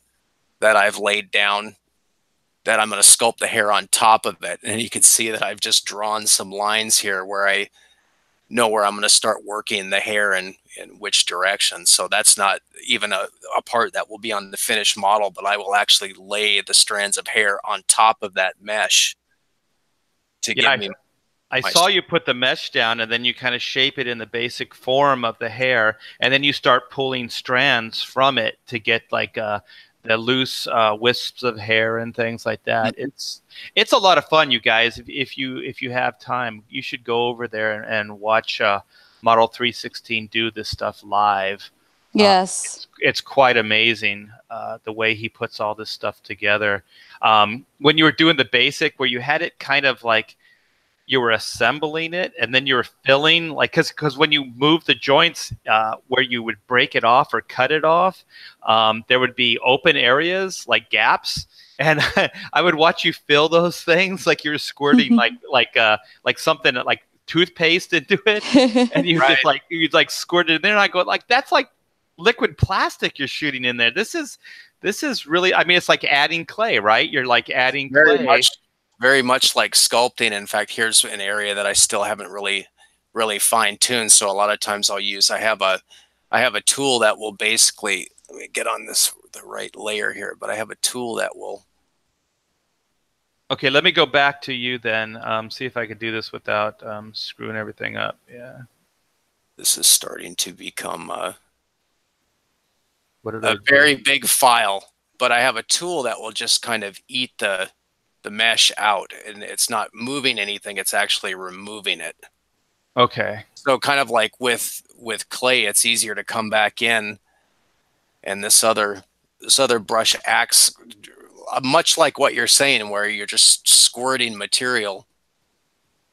that I've laid down that I'm going to sculpt the hair on top of it. And you can see that I've just drawn some lines here where I know where I'm going to start working the hair and in which direction. So that's not even a part that will be on the finished model, but I will actually lay the strands of hair on top of that mesh to give me. I saw you put the mesh down, and then you kind of shape it in the basic form of the hair, and then you start pulling strands from it to get like the loose wisps of hair and things like that. It's a lot of fun, you guys. If you have time, you should go over there and watch Model 316 do this stuff live. Yes. It's quite amazing the way he puts all this stuff together. When you were doing the basic, where you had it kind of like you were assembling it and then you were filling, like, because when you move the joints where you would break it off or cut it off, there would be open areas like gaps, and I would watch you fill those things like you were squirting like something like toothpaste into it, and you just like you'd like squirt it in there, and I go like, that's like liquid plastic you're shooting in there. This is really, I mean, it's like adding clay, right? You're like adding clay. Very much like sculpting. In fact, here's an area that I still haven't really fine-tuned. So a lot of times I have a tool that will basically, let me get on the right layer here, but I have a tool that will. Okay, let me go back to you then. See if I can do this without screwing everything up. Yeah. This is starting to become a What very big file, but I have a tool that will just kind of eat the mesh out, and it's not moving anything, it's actually removing it. Okay. So kind of like with clay, it's easier to come back in, and this other brush acts much like what you're saying, where you're just squirting material.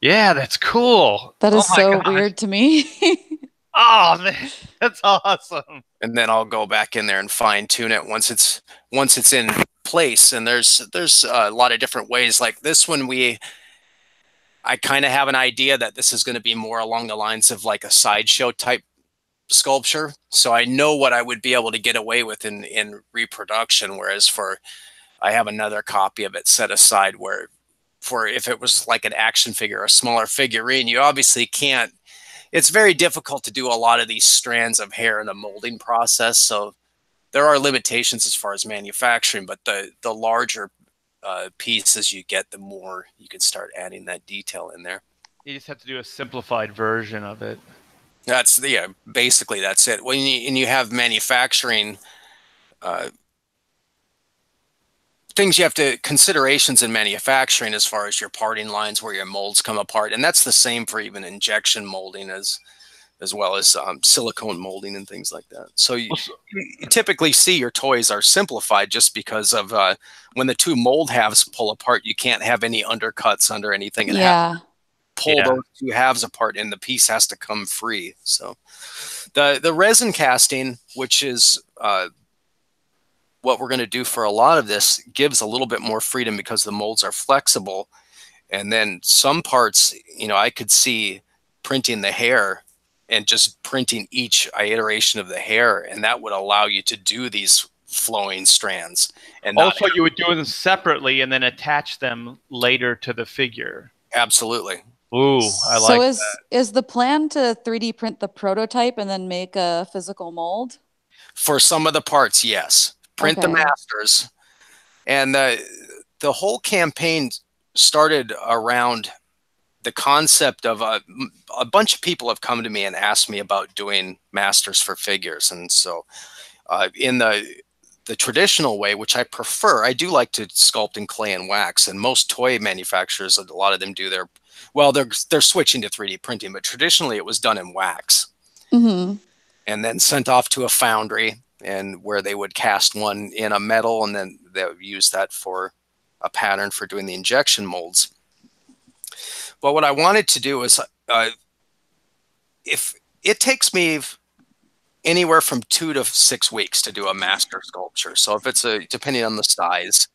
Yeah, that's cool. That is so weird to me. Oh man, that's awesome. And then I'll go back in there and fine tune it once it's in place. And there's a lot of different ways. Like this one, I kind of have an idea that this is going to be more along the lines of like a sideshow type sculpture. So I know what I would be able to get away with in reproduction. Whereas I have another copy of it set aside for if it was like an action figure, a smaller figurine, you obviously can't. It's very difficult to do a lot of these strands of hair in a molding process. So there are limitations as far as manufacturing, but the larger pieces you get, the more you can start adding that detail in there. You just have to do a simplified version of it. Basically that's it. When you have manufacturing things, you have to considerations in manufacturing as far as your parting lines where your molds come apart, and that's the same for even injection molding as well as silicone molding and things like that. So you typically see your toys are simplified just because of when the two mold halves pull apart, you can't have any undercuts under anything. And have to pull those two halves apart, and the piece has to come free. So the resin casting, which is what we're going to do for a lot of this, gives a little bit more freedom because the molds are flexible. And then some parts, I could see printing the hair and just printing each iteration of the hair, and that would allow you to do these flowing strands. And also, you would do them separately and then attach them later to the figure. Absolutely. Ooh, I like that. So is the plan to 3D print the prototype and then make a physical mold? For some of the parts, yes. Print the masters. And the whole campaign started around the concept of a bunch of people have come to me and asked me about doing masters for figures. And so in the traditional way, which I prefer, I do like to sculpt in clay and wax. And most toy manufacturers, a lot of them do they're switching to 3D printing, but traditionally it was done in wax. Mm-hmm. And then sent off to a foundry, and where they would cast one in a metal, and then they would use that for a pattern for doing the injection molds. But what I wanted to do is, if it takes me anywhere from 2 to 6 weeks to do a master sculpture. So if it's depending on the size,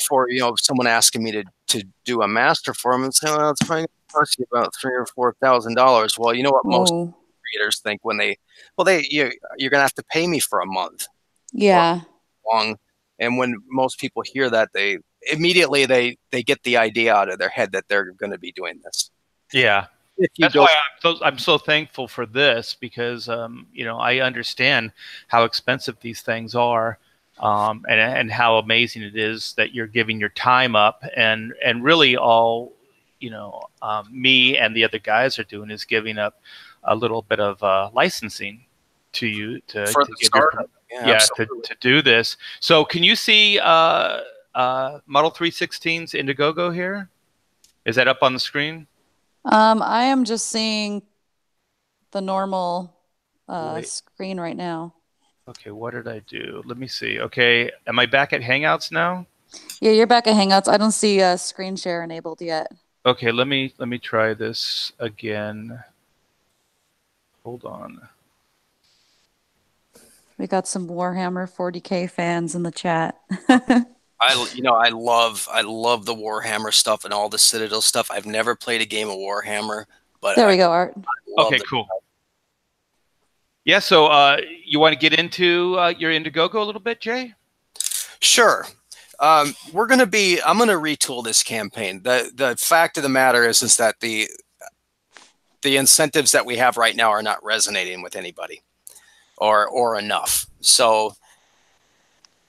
for someone asking me to do a master for them and say, well, it's probably going to cost you about $3,000 or $4,000. Well, you know what most creators think when you're going to have to pay me for a month. Yeah. Long. And when most people hear that, they immediately they get the idea out of their head that they're going to be doing this. Yeah. That's why I'm so thankful for this, because I understand how expensive these things are, and how amazing it is that you're giving your time up, and really all me and the other guys are doing is giving up a little bit of licensing to you to do this. So can you see Model 316's Indiegogo here? Is that up on the screen? I am just seeing the normal screen right now. Okay, what did I do? Let me see. Okay, am I back at Hangouts now? Yeah, you're back at Hangouts. I don't see screen share enabled yet. Okay, let me try this again. Hold on. We got some Warhammer 40K fans in the chat. I love the Warhammer stuff and all the Citadel stuff. I've never played a game of Warhammer, but there we go, Art. Okay, cool. Yeah, so you want to get into your Indiegogo a little bit, Jay? Sure. I'm going to retool this campaign. The fact of the matter is that the incentives that we have right now are not resonating with anybody or enough. So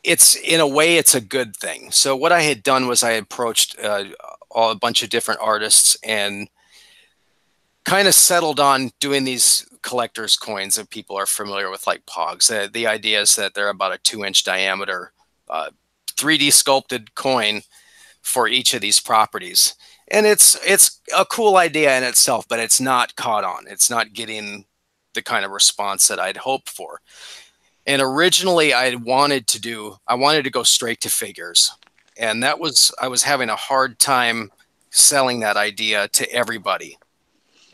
in a way, it's a good thing. So what I had done was I approached a bunch of different artists and kind of settled on doing these collector's coins that people are familiar with, like Pogs. The idea is that they're about a 2-inch diameter 3D sculpted coin for each of these properties. And it's a cool idea in itself, but it's not caught on. It's not getting the kind of response that I'd hoped for. And originally I wanted to go straight to figures. And I was having a hard time selling that idea to everybody.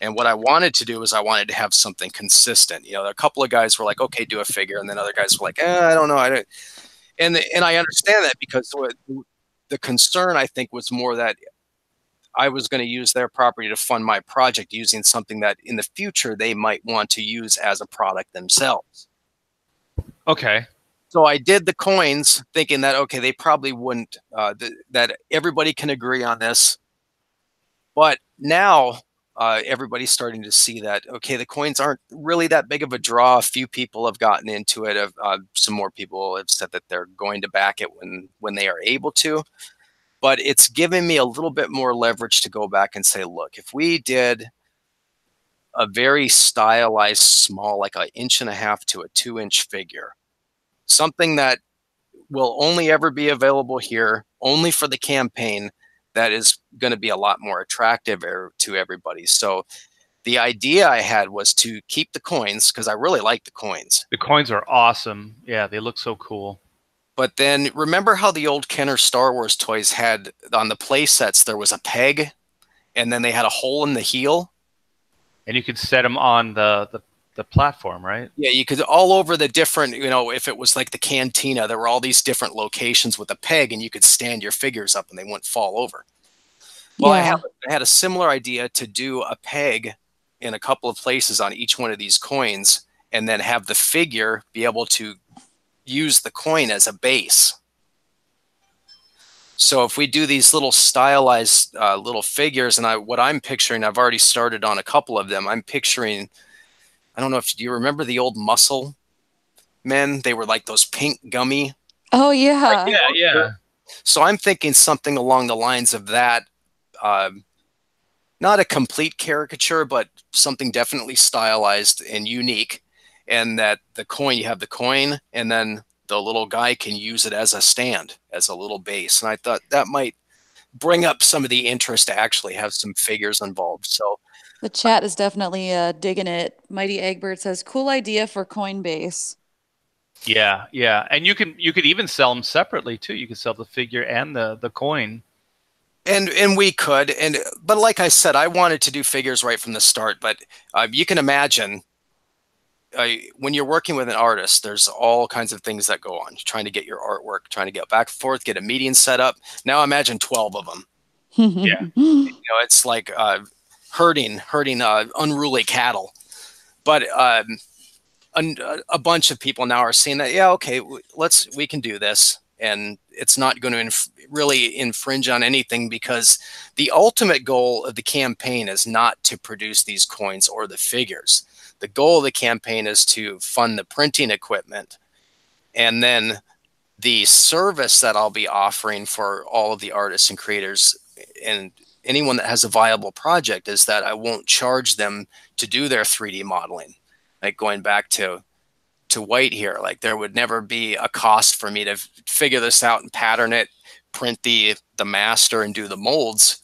And what I wanted to do is I wanted to have something consistent. A couple of guys were like, okay, do a figure. And then other guys were like, I don't know. And I understand that, because the concern, I think, was more that I was going to use their property to fund my project using something that in the future they might want to use as a product themselves. Okay. So I did the coins thinking that, okay, they probably wouldn't, that everybody can agree on this. But now everybody's starting to see that, okay, the coins aren't really that big of a draw. A few people have gotten into it. Some more people have said that they're going to back it when they are able to. But it's given me a little bit more leverage to go back and say, look, if we did a very stylized small, like 1.5 inch to a 2-inch figure, something that will only ever be available here, only for the campaign, that is going to be a lot more attractive to everybody. So the idea I had was to keep the coins, because I really like the coins. The coins are awesome. Yeah, they look so cool. But then remember how the old Kenner Star Wars toys had, on the play sets, there was a peg, and then they had a hole in the heel? And you could set them on the platform, right? Yeah, you could, all over the different, if it was like the cantina, there were all these different locations with a peg, and you could stand your figures up and they wouldn't fall over. Well, yeah. I had a similar idea to do a peg in a couple of places on each one of these coins, and then have the figure be able to use the coin as a base. So if we do these little stylized little figures, and what I'm picturing, I've already started on a couple of them. I'm picturing, I don't know do you remember the old muscle men? They were like those pink gummy. Oh yeah. Yeah. So I'm thinking something along the lines of that. Not a complete caricature, but something definitely stylized and unique. And that the coin, you have the coin, and then the little guy can use it as a stand, as a little base. And I thought that might bring up some of the interest to actually have some figures involved. So the chat is definitely digging it. Mighty Egbert says, cool idea for Coinbase. Yeah, yeah. And you could even sell them separately too. You could sell the figure and the coin. And we could, but like I said, I wanted to do figures right from the start. But you can imagine, when you're working with an artist, there's all kinds of things that go on. You're trying to get your artwork, trying to get back and forth, get a meeting set up. Now imagine 12 of them. Yeah, it's like herding unruly cattle. But a bunch of people now are seeing that, yeah, okay, we can do this, and it's not going to really infringe on anything, because the ultimate goal of the campaign is not to produce these coins or the figures. The goal of the campaign is to fund the printing equipment, and then the service that I'll be offering for all of the artists and creators and anyone that has a viable project is that I won't charge them to do their 3D modeling. Like going back to White here, like there would never be a cost for me to figure this out and pattern it, print the master and do the molds.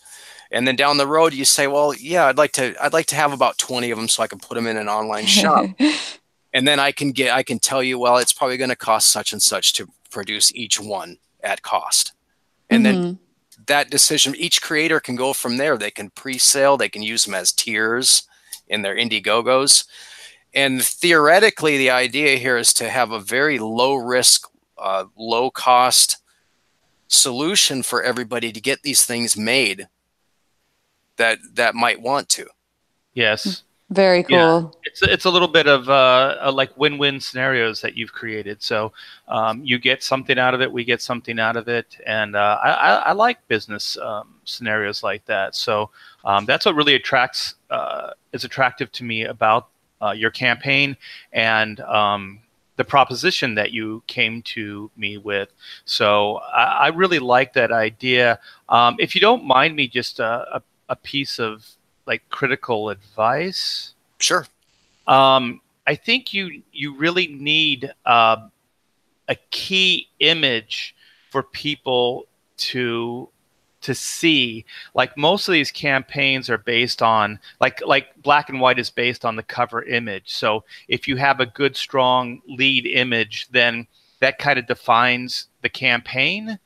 And then down the road, you say, well, yeah, I'd like to have about 20 of them so I can put them in an online shop. And then I can tell you, well, it's probably going to cost such and such to produce each one at cost. And then that decision, each creator can go from there. They can pre-sale, they can use them as tiers in their Indiegogos. And theoretically, the idea here is to have a very low risk, low cost solution for everybody to get these things made that might want to. Yes. Very cool. Yeah, it's a little bit of like win-win scenarios that you've created. So you get something out of it, we get something out of it, and I like business scenarios like that. So that's what really is attractive to me about your campaign and the proposition that you came to me with. So I really like that idea. If you don't mind me, just a piece of like critical advice. Sure. I think you really need a key image for people to see. Like most of these campaigns are based on like black and white is based on the cover image. So if you have a good strong lead image, then that kind of defines the campaign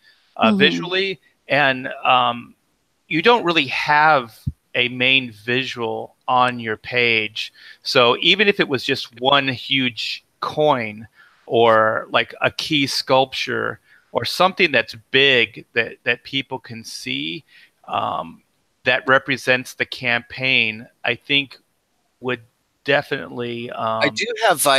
visually, and you don't really have a main visual on your page. So even if it was just one huge coin or like a key sculpture or something that's big that people can see, that represents the campaign, I think would definitely. I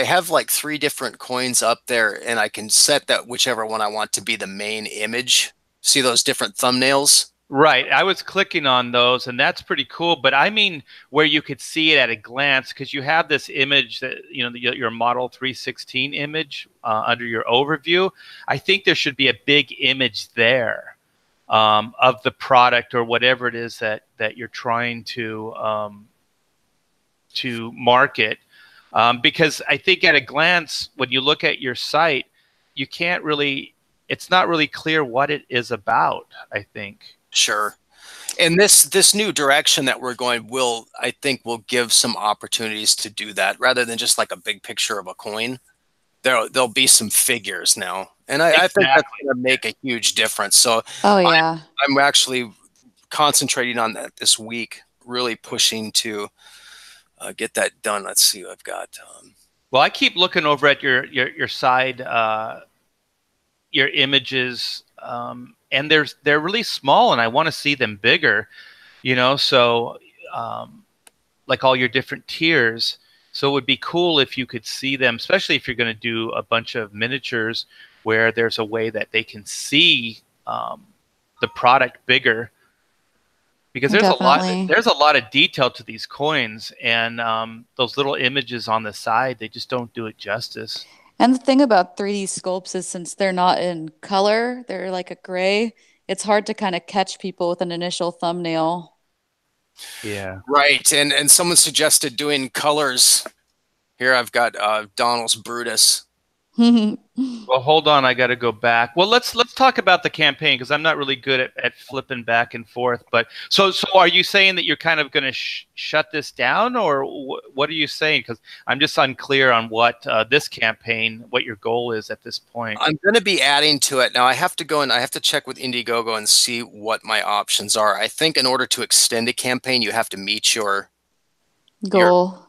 have like 3 different coins up there, and I can set that whichever one I want to be the main image. See those different thumbnails? Right. I was clicking on those, and that's pretty cool. But I mean, where you could see it at a glance, because you have this image that, you know, your Model 316 image under your overview. I think there should be a big image there of the product or whatever it is that you're trying to market. Because I think at a glance, when you look at your site, you can't really, it's not really clear what it is about, I think. Sure. And this new direction that we're going I think will give some opportunities to do that rather than just like a big picture of a coin. There'll be some figures now. And I think that's going to make a huge difference. So I'm actually concentrating on that this week, really pushing to get that done. Let's see what I've got. Well, I keep looking over at your side, your images, and they're really small, and I want to see them bigger, you know. So, like all your different tiers. So it would be cool if you could see them, especially if you're going to do a bunch of miniatures where there's a way that they can see the product bigger. Because there's a lot of detail to these coins, and those little images on the side, they just don't do it justice. And the thing about 3D sculpts is since they're not in color, they're like a gray, it's hard to kind of catch people with an initial thumbnail. Yeah. Right. And someone suggested doing colors. Here I've got Donald's Brutus. Well, hold on. I got to go back. Well, let's talk about the campaign, because I'm not really good at flipping back and forth. But so are you saying that you're kind of going to shut this down, or what are you saying? Because I'm just unclear on what this campaign, what your goal is at this point. I'm going to be adding to it now. I have to go and I have to check with Indiegogo and see what my options are. I think in order to extend a campaign, you have to meet your goal.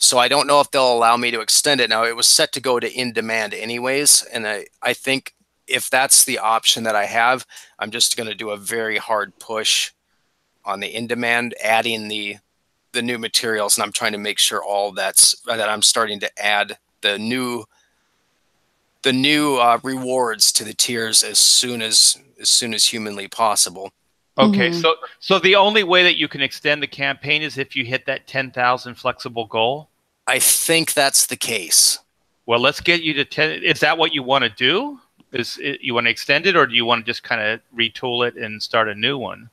So I don't know if they'll allow me to extend it. Now, it was set to go to in demand anyways. And I think if that's the option that I have, I'm just going to do a very hard push on the in demand, adding the new materials. And I'm trying to make sure that I'm starting to add the new rewards to the tiers as soon as humanly possible. Okay, so the only way that you can extend the campaign is if you hit that 10,000 flexible goal? I think that's the case. Well, let's get you to 10. Is that what you want to do? You want to extend it, or do you want to just kind of retool it and start a new one?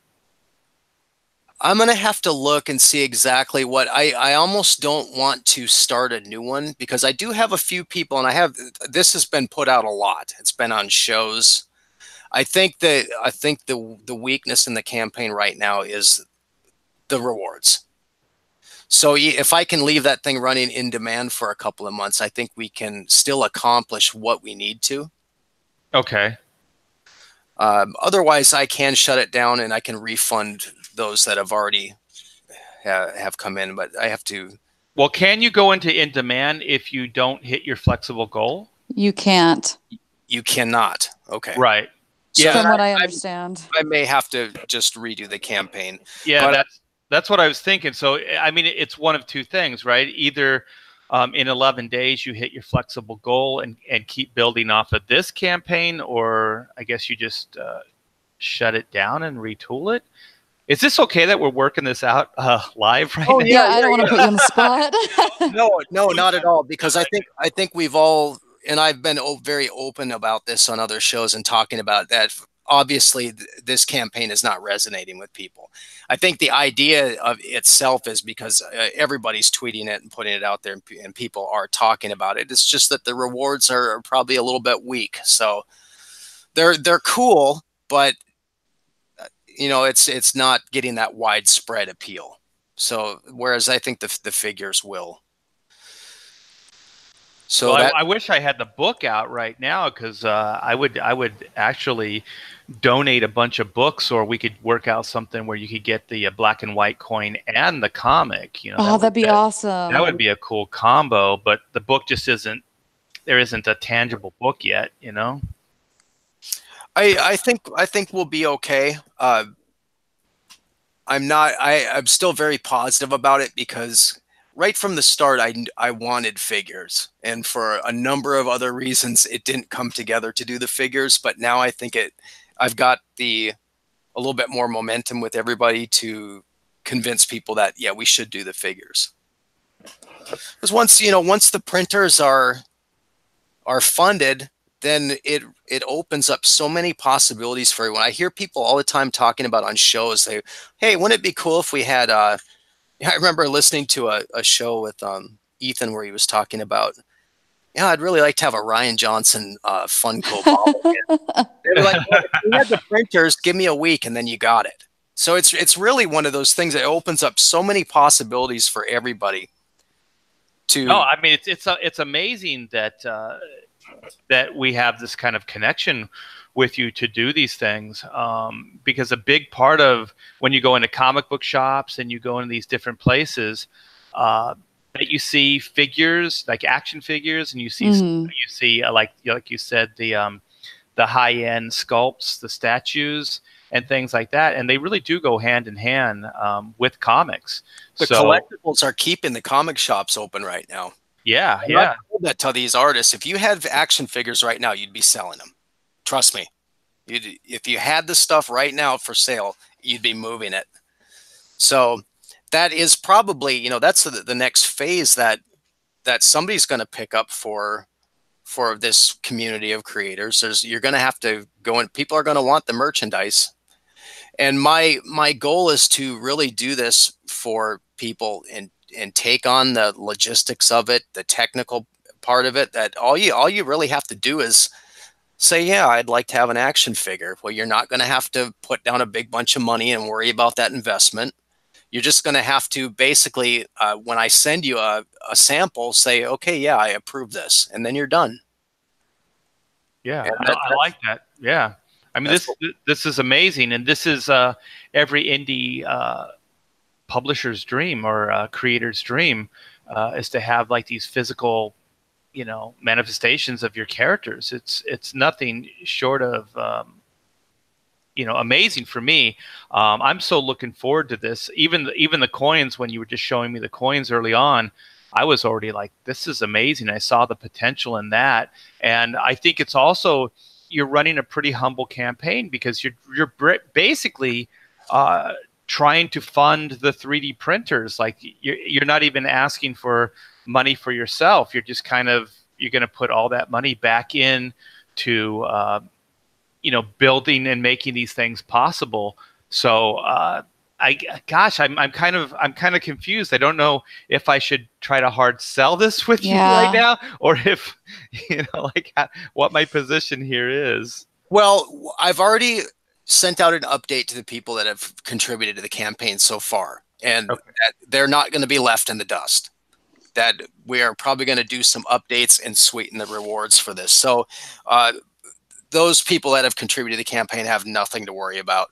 I'm going to have to look and see exactly what I almost don't want to start a new one, because I do have a few people, and this has been put out a lot. It's been on shows. I think the weakness in the campaign right now is the rewards. So if I can leave that thing running in demand for a couple of months, I think we can still accomplish what we need to. Okay. Otherwise, I can shut it down and I can refund those that have already have come in, but I have to. Well, can you go into in demand if you don't hit your flexible goal? You can't. You cannot. Okay. Right. So from what I understand. I may have to just redo the campaign. Yeah, but that's what I was thinking. So, I mean, it's one of two things, right? Either in 11 days you hit your flexible goal and keep building off of this campaign, or I guess you just shut it down and retool it. Is this okay that we're working this out live right now? Yeah, I don't want to put you on the spot. No, not at all. Because I think we've all, and I've been very open about this on other shows and talking about that. Obviously, this campaign is not resonating with people. I think the idea of itself is because everybody's tweeting it and putting it out there, and people are talking about it. It's just that the rewards are probably a little bit weak. So they're cool, but it's not getting that widespread appeal. So whereas I think the figures will. So well, I wish I had the book out right now, because I would actually donate a bunch of books, or we could work out something where you could get the black and white coin and the comic. That'd be awesome. That would be a cool combo. But the book just isn't. There isn't a tangible book yet. I think we'll be okay. I'm still very positive about it, because right from the start, I wanted figures, and for a number of other reasons, it didn't come together to do the figures. But now I think I've got a little bit more momentum with everybody to convince people that, yeah, we should do the figures. Because once the printers are funded, then it opens up so many possibilities for everyone. I hear people all the time talking about on shows, hey, wouldn't it be cool if we had I remember listening to a show with Ethan where he was talking about, I'd really like to have a Ryan Johnson Funko bobble. They were like, well, if you had the printers, give me a week and then you got it. So it's really one of those things that opens up so many possibilities for everybody. No, I mean, it's amazing that that we have this kind of connection with you to do these things, because a big part of when you go into comic book shops and you go into these different places, that you see figures like action figures, and you see like you said, the high end sculpts, the statues, and things like that, and they really do go hand in hand with comics. The collectibles are keeping the comic shops open right now. Yeah, and I told that to these artists. If you had action figures right now, you'd be selling them. Trust me. If you had the stuff right now for sale, you'd be moving it. So that is probably, that's the next phase that somebody's going to pick up for this community of creators. You're going to have to go in. People are going to want the merchandise. And my goal is to really do this for people and take on the logistics of it, the technical part of it, that all you really have to do is say, yeah, I'd like to have an action figure. Well, you're not going to have to put down a big bunch of money and worry about that investment. You're just going to have to basically, when I send you a sample, say, okay, yeah, I approve this. And then you're done. Yeah, I like that. Yeah. I mean, this is amazing. And this is every indie publisher's dream, or creator's dream, is to have like these physical, manifestations of your characters. It's nothing short of, amazing for me. I'm so looking forward to this. Even the coins, when you were just showing me the coins early on, I was already like, this is amazing. I saw the potential in that. And I think it's also, you're running a pretty humble campaign, because you're basically trying to fund the 3D printers. Like you're not even asking for money for yourself. You're just you're going to put all that money back in to, building and making these things possible. So, I'm kind of confused. I don't know if I should try to hard sell this with you right now, or if, what my position here is. Well, I've already sent out an update to the people that have contributed to the campaign so far. and Okay. that they're not going to be left in the dust. That we are probably going to do some updates and sweeten the rewards for this. So those people that have contributed to the campaign have nothing to worry about.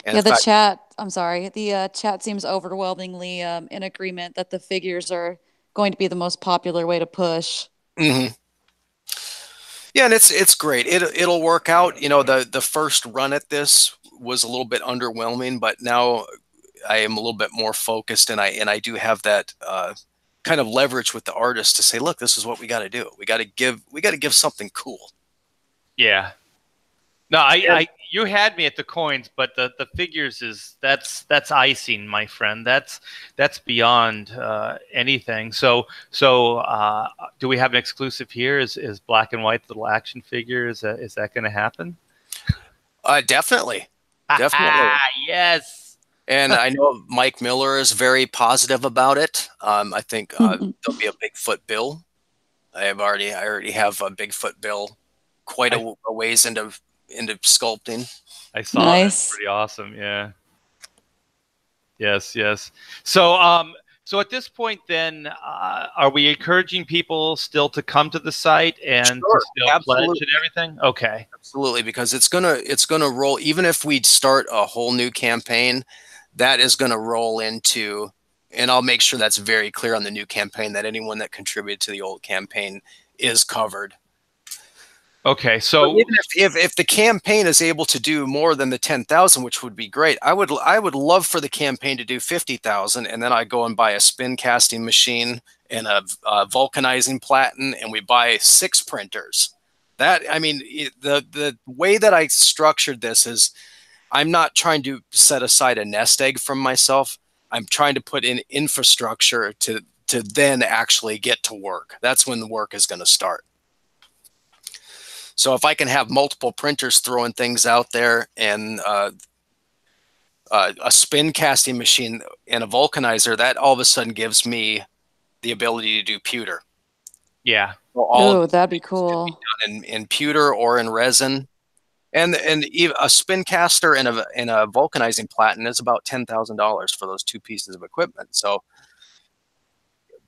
And Yeah, in fact, I'm sorry, the chat seems overwhelmingly in agreement that the figures are going to be the most popular way to push. mm-hmm. Yeah, and it's great. It'll work out. You know, the first run at this was a little bit underwhelming, but now I am a little bit more focused, and I do have that kind of leverage with the artist to say, look, this is what we got to do. We got to give something cool. Yeah. No, you had me at the coins, but the figures that's icing, my friend. That's beyond anything. So do we have an exclusive here? Is black and white little action figure? Is that going to happen? Definitely, definitely. Yes. And I know Mike Miller is very positive about it. I think there'll be a Bigfoot bill. I already have a Bigfoot bill quite a ways into sculpting. I saw that. It's pretty awesome. Yeah. Yes. So at this point, then, are we encouraging people still to come to the site and to still pledge and everything? Okay. Absolutely, because it's gonna roll. Even if we start a whole new campaign, that is gonna roll into, and I'll make sure that's very clear on the new campaign that anyone that contributed to the old campaign is covered. Okay, so even if the campaign is able to do more than the 10,000, which would be great, I would love for the campaign to do 50,000, and then I go and buy a spin casting machine and a vulcanizing platen, and we buy 6 printers. That, I mean, the way that I structured this is, I'm not trying to set aside a nest egg from myself. I'm trying to put in infrastructure to then actually get to work. That's when the work is going to start. So if I can have multiple printers throwing things out there, and a spin casting machine and a vulcanizer, that all of a sudden gives me the ability to do pewter. Yeah. Oh, that'd be cool. In pewter or in resin. And a spin caster and a vulcanizing platen is about $10,000 for those 2 pieces of equipment. So,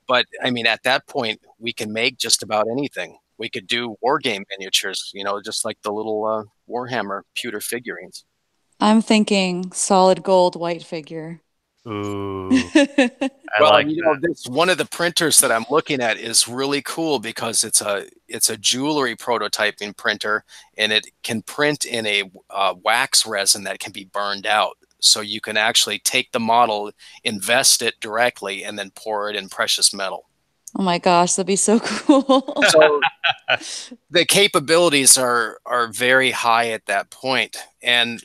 but I mean, at that point, we can make just about anything. We could do war game miniatures, you know, just like the little Warhammer pewter figurines. I'm thinking solid gold white figure. Ooh. Well, you know, this one of the printers that I'm looking at is really cool because it's a jewelry prototyping printer, and it can print in a wax resin that can be burned out. So you can actually take the model, invest it directly, and then pour it in precious metal. Oh my gosh, that'd be so cool. So the capabilities are very high at that point. And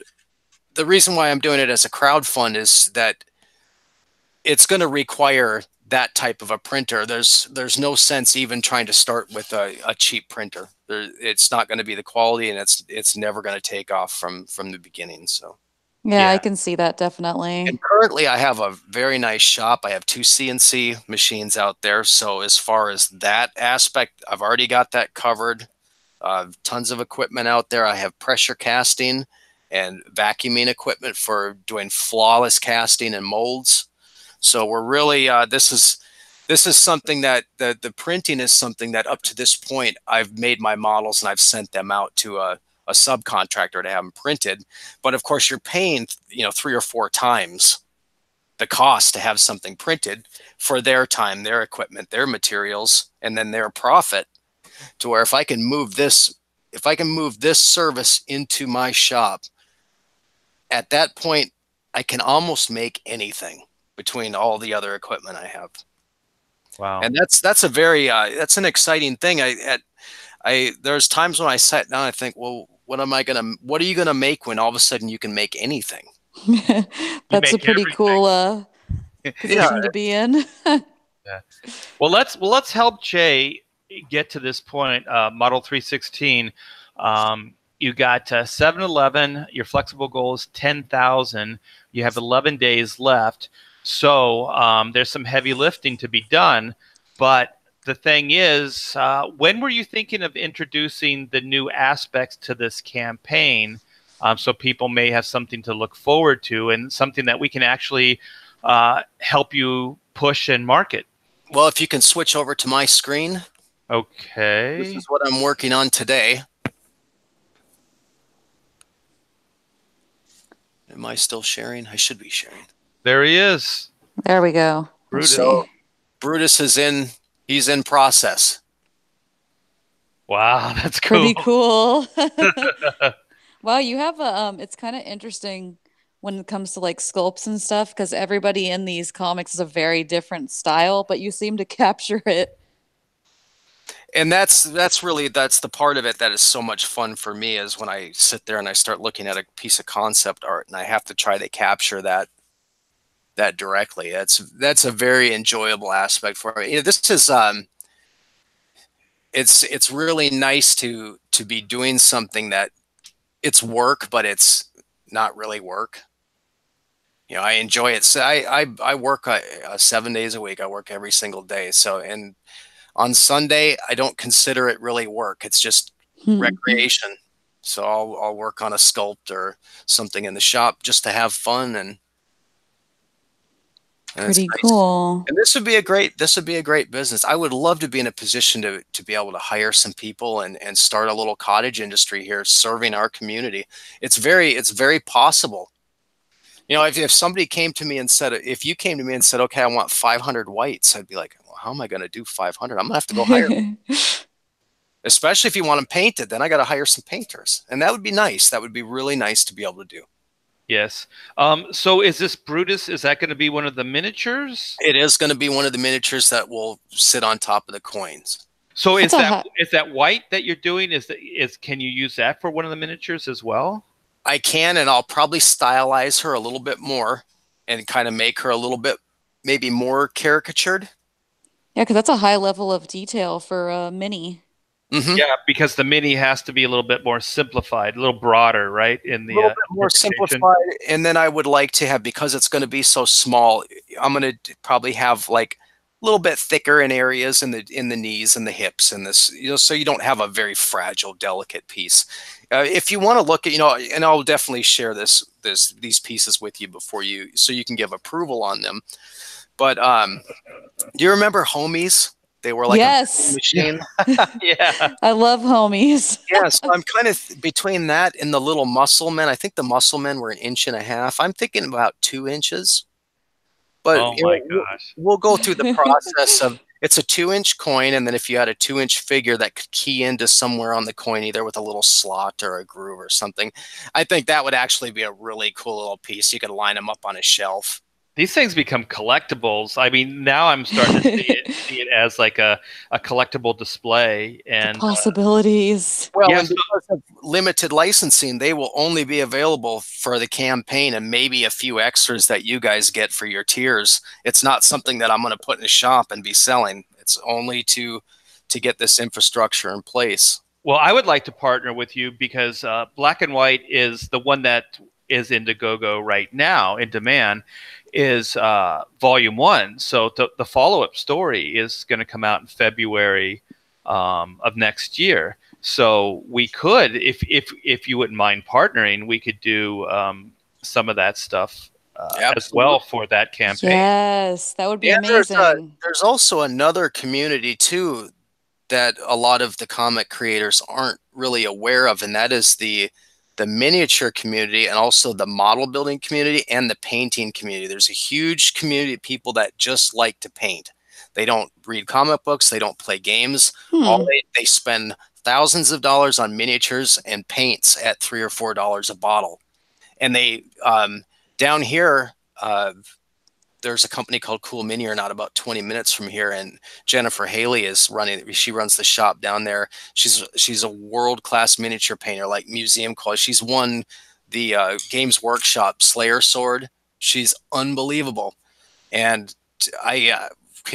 the reason why I'm doing it as a crowdfund is that it's going to require that type of a printer. There's no sense even trying to start with a cheap printer. It's not going to be the quality, and it's never going to take off from the beginning. So yeah, I can see that definitely. And currently I have a very nice shop. I have 2 CNC machines out there. So as far as that aspect, I've already got that covered. Tons of equipment out there. I have pressure casting and vacuuming equipment for doing flawless casting and molds. So we're really, this is something that the printing is something that up to this point, I've made my models and I've sent them out to a subcontractor to have them printed. But of course you're paying, you know, 3 or 4 times the cost to have something printed for their time, their equipment, their materials, and then their profit. To where if I can move this service into my shop, at that point, I can almost make anything between all the other equipment I have. Wow. And that's a very that's an exciting thing. There's times when I sat down, I think, well, what are you gonna make when all of a sudden you can make anything? That's a pretty cool position to be in. Yeah. Well, let's help Jay get to this point. Model 316. You got 7-11. Your flexible goal is 10,000. You have 11 days left. So there's some heavy lifting to be done. But the thing is, when were you thinking of introducing the new aspects to this campaign, so people may have something to look forward to and something that we can actually help you push and market? Well, if you can switch over to my screen. Okay. This is what I'm working on today. Am I still sharing? I should be sharing. There he is. There we go. Brutus. So Brutus is he's in process. Wow, that's cool. Pretty cool. Wow, you have it's kind of interesting when it comes to like sculpts and stuff, because everybody in these comics is a very different style, but you seem to capture it. And that's the part of it that is so much fun for me, is when I sit there and I start looking at a piece of concept art and I have to try to capture that directly. That's a very enjoyable aspect for me. You know, this is it's really nice to be doing something that it's work, but it's not really work. You know, I enjoy it. So I work 7 days a week. I work every single day. So, and on Sunday, I don't consider it really work. It's just recreation. So I'll work on a sculpt or something in the shop just to have fun, and pretty cool. And this would be a great business. I would love to be in a position to be able to hire some people and start a little cottage industry here serving our community. It's very possible. You know, if somebody came to me and said, if you came to me and said, okay, I want 500 whites, I'd be like, well, how am I going to do 500? I'm gonna have to go hire them. Especially if you want them painted, then I got to hire some painters, and that would be nice. That would be really nice to be able to do. Yes. So is this Brutus, is that going to be one of the miniatures? It is going to be one of the miniatures that will sit on top of the coins. So is that white that you're doing? Can you use that for one of the miniatures as well? I can, and I'll probably stylize her a little bit more and kind of make her a little bit maybe more caricatured. Yeah, because that's a high level of detail for a mini. Yeah, because the mini has to be a little bit more simplified, a little broader, right? In the a little bit more simplified, and then I would like to have, because it's going to be so small, I'm going to probably have like a little bit thicker in areas in the knees and the hips, and this, you know, so you don't have a very fragile, delicate piece. If you want to look at, you know, and I'll definitely share these pieces with you before so you can give approval on them. But do you remember Homies? They were like a machine. Yeah. I love Homies. Yeah, so I'm kind of between that and the little muscle men. I think the muscle men were 1.5 inches. I'm thinking about 2 inches. But oh my gosh. We'll go through the process of, it's a 2-inch coin, and then if you had a 2-inch figure that could key into somewhere on the coin, either with a little slot or a groove or something, I think that would actually be a really cool little piece. You could line them up on a shelf. These things become collectibles. I mean, now I'm starting to see it as like a collectible display, and the possibilities. Well, and because of limited licensing, they will only be available for the campaign and maybe a few extras that you guys get for your tiers. It's not something that I'm going to put in a shop and be selling. It's only to get this infrastructure in place. Well, I would like to partner with you because Black and White is the one that is Indiegogo right now in demand. Is volume 1. So the follow-up story is going to come out in February of next year. So we could, if you wouldn't mind partnering, we could do some of that stuff as well for that campaign. Yes, that would be amazing. There's also another community too that a lot of the comic creators aren't really aware of, and that is the miniature community, and also the model building community and the painting community. There's a huge community of people that just like to paint. They don't read comic books. They don't play games. They spend thousands of dollars on miniatures and paints at $3 or $4 a bottle. And they, down here, there's a company called Cool Mini, or not about 20 minutes from here, and Jennifer Haley is she runs the shop down there. She's a world-class miniature painter, like museum quality. She's won the Games Workshop Slayer sword. She's unbelievable. And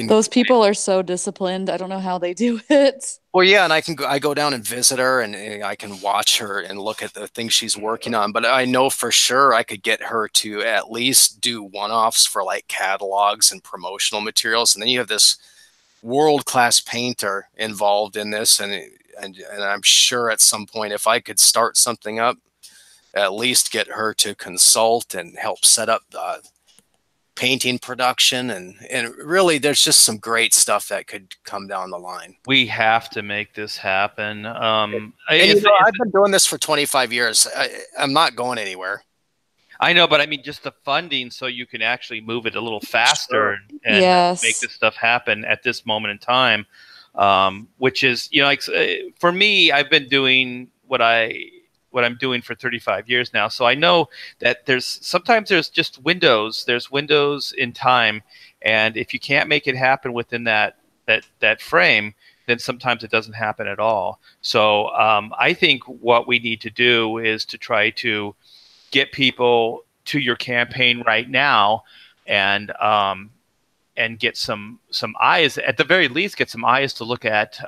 those people are so disciplined. I don't know how they do it. Well, yeah, and I go down and visit her, and I can watch her and look at the things she's working on. But I know for sure I could get her to at least do one-offs for like catalogs and promotional materials. And then you have this world-class painter involved in this, and I'm sure at some point, if I could start something up, at least get her to consult and help set up painting production, and really there's just some great stuff that could come down the line. We have to make this happen. And I've been doing this for 25 years. I'm not going anywhere. I know, but I mean, just the funding so you can actually move it a little faster Sure. and Yes. make this stuff happen at this moment in time, which is, like for me, I've been doing what I'm doing for 35 years now. So I know that sometimes there's just windows. There's windows in time, and if you can't make it happen within that frame, then sometimes it doesn't happen at all. So I think what we need to do is to try to get people to your campaign right now, and get some eyes, at the very least, get some eyes to look at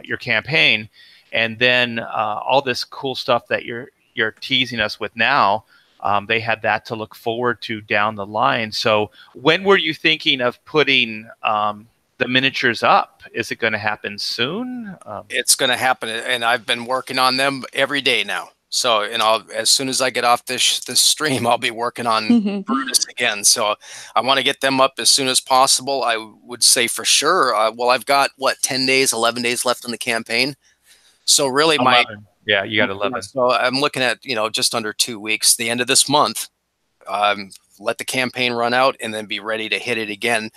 your campaign, and then all this cool stuff that you're teasing us with now. They had that to look forward to down the line. So when were you thinking of putting the miniatures up? Is it going to happen soon? It's going to happen, and I've been working on them every day now. So, as soon as I get off this stream, I'll be working on Brutus again. So I want to get them up as soon as possible. I would say for sure. Well, I've got 10 days, 11 days left in the campaign. So really 11. Yeah, you got 11. So I'm looking at, just under 2 weeks, the end of this month, let the campaign run out and then be ready to hit it again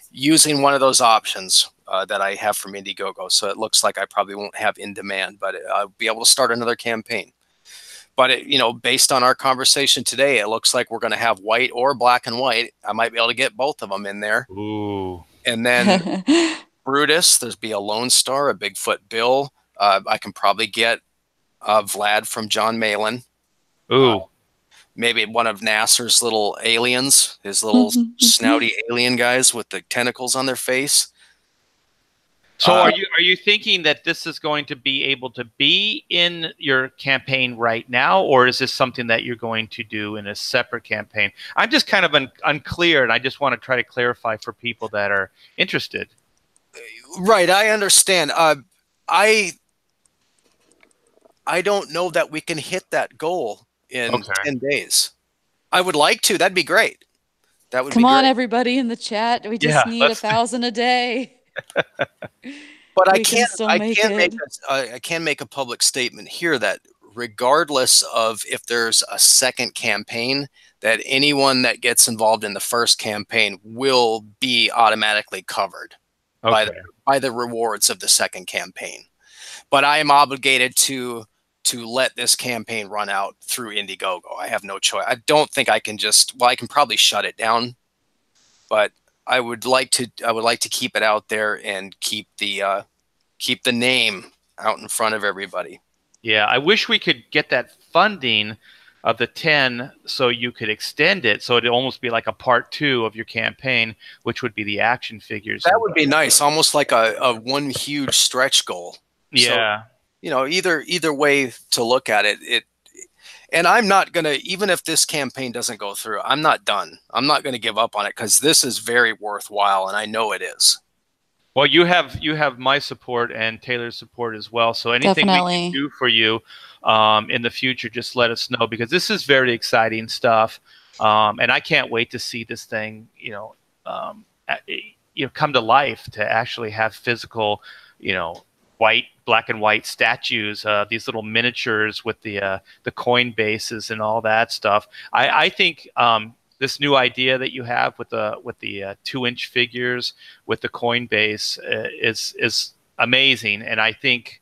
using one of those options that I have from Indiegogo. So it looks like I probably won't have in demand, but I'll be able to start another campaign. But based on our conversation today, it looks like we're going to have white or black and white. I might be able to get both of them in there. Ooh. And then Brutus, there's be a Lone Star, a Bigfoot Bill. I can probably get Vlad from John Malin. Ooh. Maybe one of Nasser's little aliens, his little snouty alien guys with the tentacles on their face. So are you thinking that this is going to be able to be in your campaign right now, or is this something that you're going to do in a separate campaign? I'm just kind of unclear, and I just want to try to clarify for people that are interested. Right, I understand. I don't know that we can hit that goal in 10 days. I would like to. That'd be great. That would Come be on, great. everybody in the chat. We just need 1,000 a day. But I can't make a public statement here that regardless of if there's a second campaign, that anyone that gets involved in the first campaign will be automatically covered by the rewards of the second campaign. But I am obligated to let this campaign run out through Indiegogo. I have no choice. I don't think I can I can probably shut it down, but I would like to keep it out there and keep the name out in front of everybody. Yeah, I wish we could get that funding of the 10 so you could extend it, so it'd almost be like a part 2 of your campaign, which would be the action figures. That would be nice, almost like a one huge stretch goal. Yeah. So, either way to look at it, and I'm not going to, even if this campaign doesn't go through, I'm not done. I'm not going to give up on it because this is very worthwhile, and I know it is. Well, you have my support and Taylor's support as well. So anything we can do for you in the future, just let us know, because this is very exciting stuff, and I can't wait to see this thing, come to life, to actually have physical, black and white statues, these little miniatures with the coin bases and all that stuff. I think this new idea that you have with the 2-inch figures with the coin base is amazing, and I think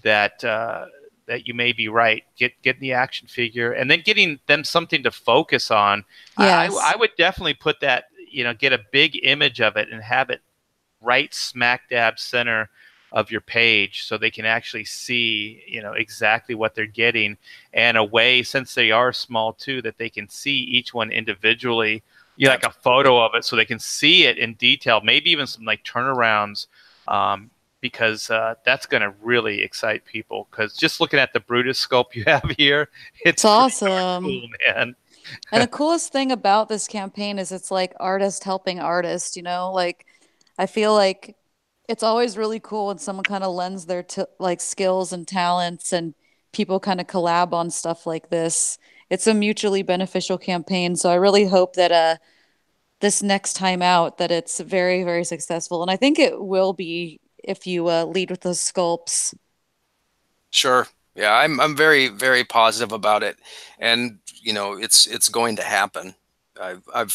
that that you may be right. Getting the action figure and then getting them something to focus on. Yes. I would definitely put that, get a big image of it and have it right smack dab center of your page, so they can actually see, exactly what they're getting, and a way, since they are small too, that they can see each one individually, like a photo of it, so they can see it in detail, maybe even some like turnarounds, because that's going to really excite people, because just looking at the Brutus sculpt you have here, it's awesome. Cool, man. And the coolest thing about this campaign is it's like artist helping artist, like I feel like it's always really cool when someone kind of lends their skills and talents, and people kind of collab on stuff like this. It's a mutually beneficial campaign. So I really hope that this next time out that it's very, very successful. And I think it will be if you lead with those sculpts. Sure. Yeah, I'm very, very positive about it, and it's going to happen. I'm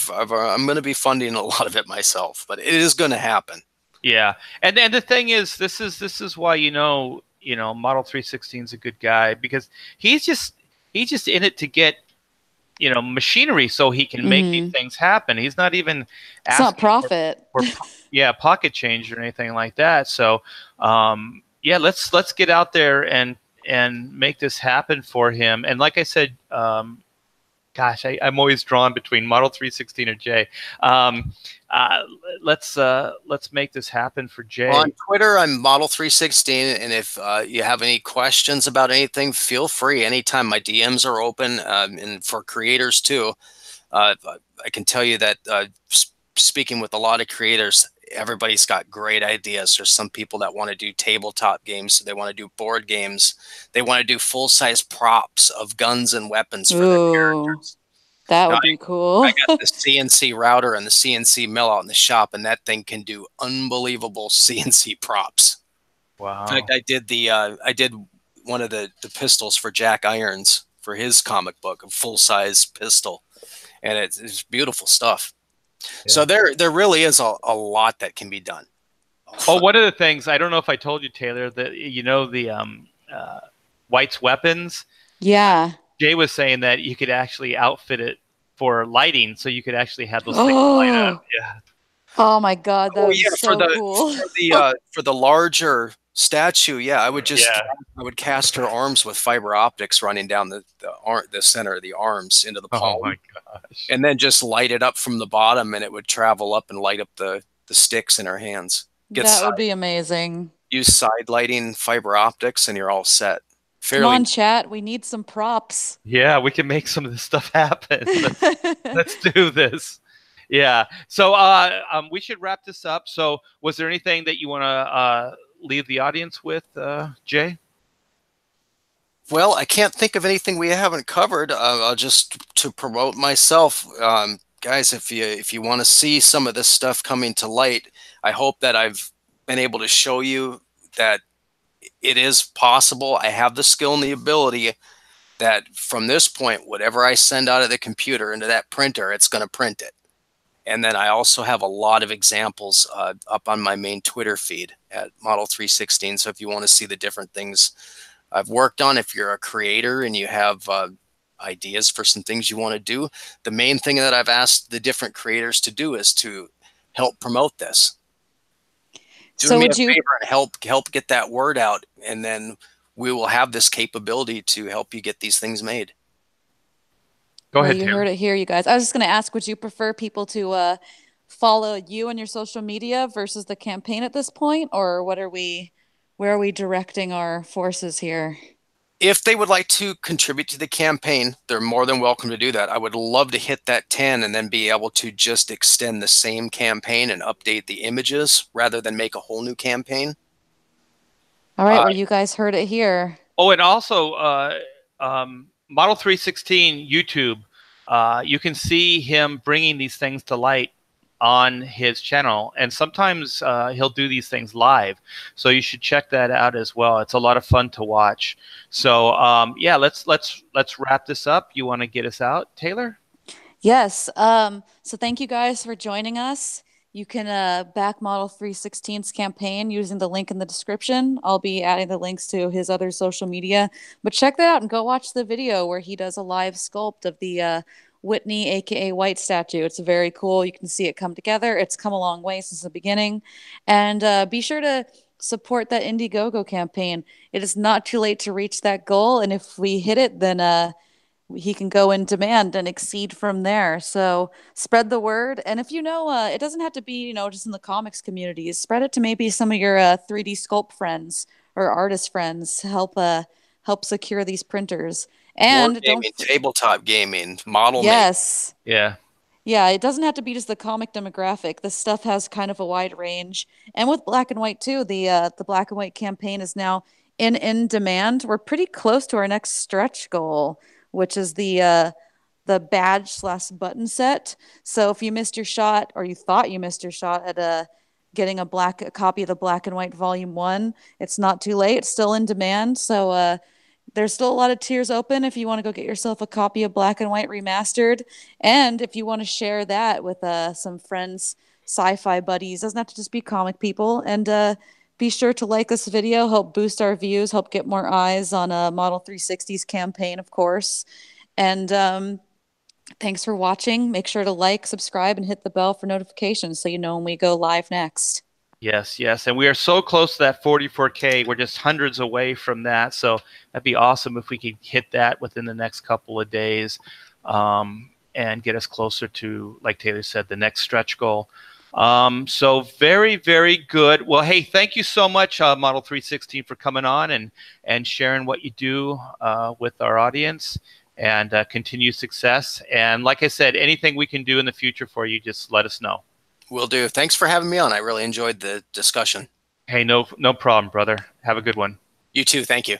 going to be funding a lot of it myself, but it is going to happen. Yeah, and the thing is, this is why Model 316 is a good guy, because he's just in it to get machinery so he can make these things happen. He's not even It's not profit. for pocket change or anything like that. So yeah, let's get out there and make this happen for him. And like I said, gosh, I'm always drawn between Model 316 or Jay. Let's make this happen for Jay. Well, on Twitter, I'm Model 316, and if you have any questions about anything, feel free anytime. My DMs are open, and for creators too. I can tell you that speaking with a lot of creators, everybody's got great ideas. There's some people that want to do tabletop games, so they want to do board games. They want to do full-size props of guns and weapons for their characters. That would be cool. I got the CNC router and the CNC mill out in the shop, and that thing can do unbelievable CNC props. Wow! In fact, I did one of the pistols for Jack Irons for his comic book, a full-size pistol, and it's beautiful stuff. Yeah. So there really is a lot that can be done. Oh, one of the things, I don't know if I told you, Taylor, that the White's weapons. Yeah. Jay was saying that you could actually outfit it for lighting, so you could actually have those things light up. Yeah. Oh my God, that was so cool. For the larger statue, yeah, I would cast her arms with fiber optics running down the center of the arms into the palm. Oh my gosh! And then just light it up from the bottom, and it would travel up and light up the sticks in her hands. That would be amazing. Use side lighting fiber optics, and you're all set. Come on, chat. We need some props. Yeah, we can make some of this stuff happen. Let's do this. Yeah. So we should wrap this up. So was there anything that you want to leave the audience with, Jay? Well, I can't think of anything we haven't covered. I'll just to promote myself, guys. If you want to see some of this stuff coming to light, I hope that I've been able to show you that it is possible. I have the skill and the ability that from this point, whatever I send out of the computer into that printer, it's going to print it. And then I also have a lot of examples up on my main Twitter feed at Model 316. So if you want to see the different things I've worked on, if you're a creator and you have ideas for some things you want to do, the main thing that I've asked the different creators to do is to help promote this. Do me a favor and help get that word out, and then we will have this capability to help you get these things made. Go ahead. You heard it here, you guys. I was just going to ask, would you prefer people to follow you on your social media versus the campaign at this point, or where are we directing our forces here? If they would like to contribute to the campaign, they're more than welcome to do that. I would love to hit that 10 and then be able to just extend the same campaign and update the images rather than make a whole new campaign. All right, well, you guys heard it here. Oh, and also Model 316 YouTube, you can see him bringing these things to light on his channel, and sometimes he'll do these things live, so you should check that out as well. It's a lot of fun to watch. So yeah, let's wrap this up. You want to get us out, Taylor? Yes. So thank you guys for joining us. You can back Model 316's campaign using the link in the description. I'll be adding the links to his other social media, but check that out and go watch the video where he does a live sculpt of the Whitney, aka White statue. It's very cool. You can see it come together. It's come a long way since the beginning. And be sure to support that Indiegogo campaign. It is not too late to reach that goal. And if we hit it, then he can go in demand and exceed from there. So spread the word. And if it doesn't have to be, just in the comics communities, spread it to maybe some of your 3D sculpt friends or artist friends. Help secure these printers. And tabletop gaming, model. Yes. Yeah. Yeah, it doesn't have to be just the comic demographic. This stuff has kind of a wide range. And with Black and White too, the Black and White campaign is now in demand. We're pretty close to our next stretch goal, which is the the badge/button set. So if you missed your shot, or you thought you missed your shot at getting a copy of the Black and White Volume 1, it's not too late. It's still in demand. So there's still a lot of tiers open if you want to go get yourself a copy of Black and White Remastered. And if you want to share that with some friends, sci-fi buddies, doesn't have to just be comic people. And be sure to like this video, help boost our views, help get more eyes on Model 360's campaign, of course. And thanks for watching. Make sure to like, subscribe, and hit the bell for notifications so you know when we go live next. Yes, yes. And we are so close to that 44K. We're just hundreds away from that. So that'd be awesome if we could hit that within the next couple of days and get us closer to, like Taylor said, the next stretch goal. So very, very good. Well, hey, thank you so much, Model 316, for coming on and sharing what you do with our audience, and continue success. And like I said, anything we can do in the future for you, just let us know. Will do. Thanks for having me on. I really enjoyed the discussion. Hey, no problem, brother. Have a good one. You too. Thank you.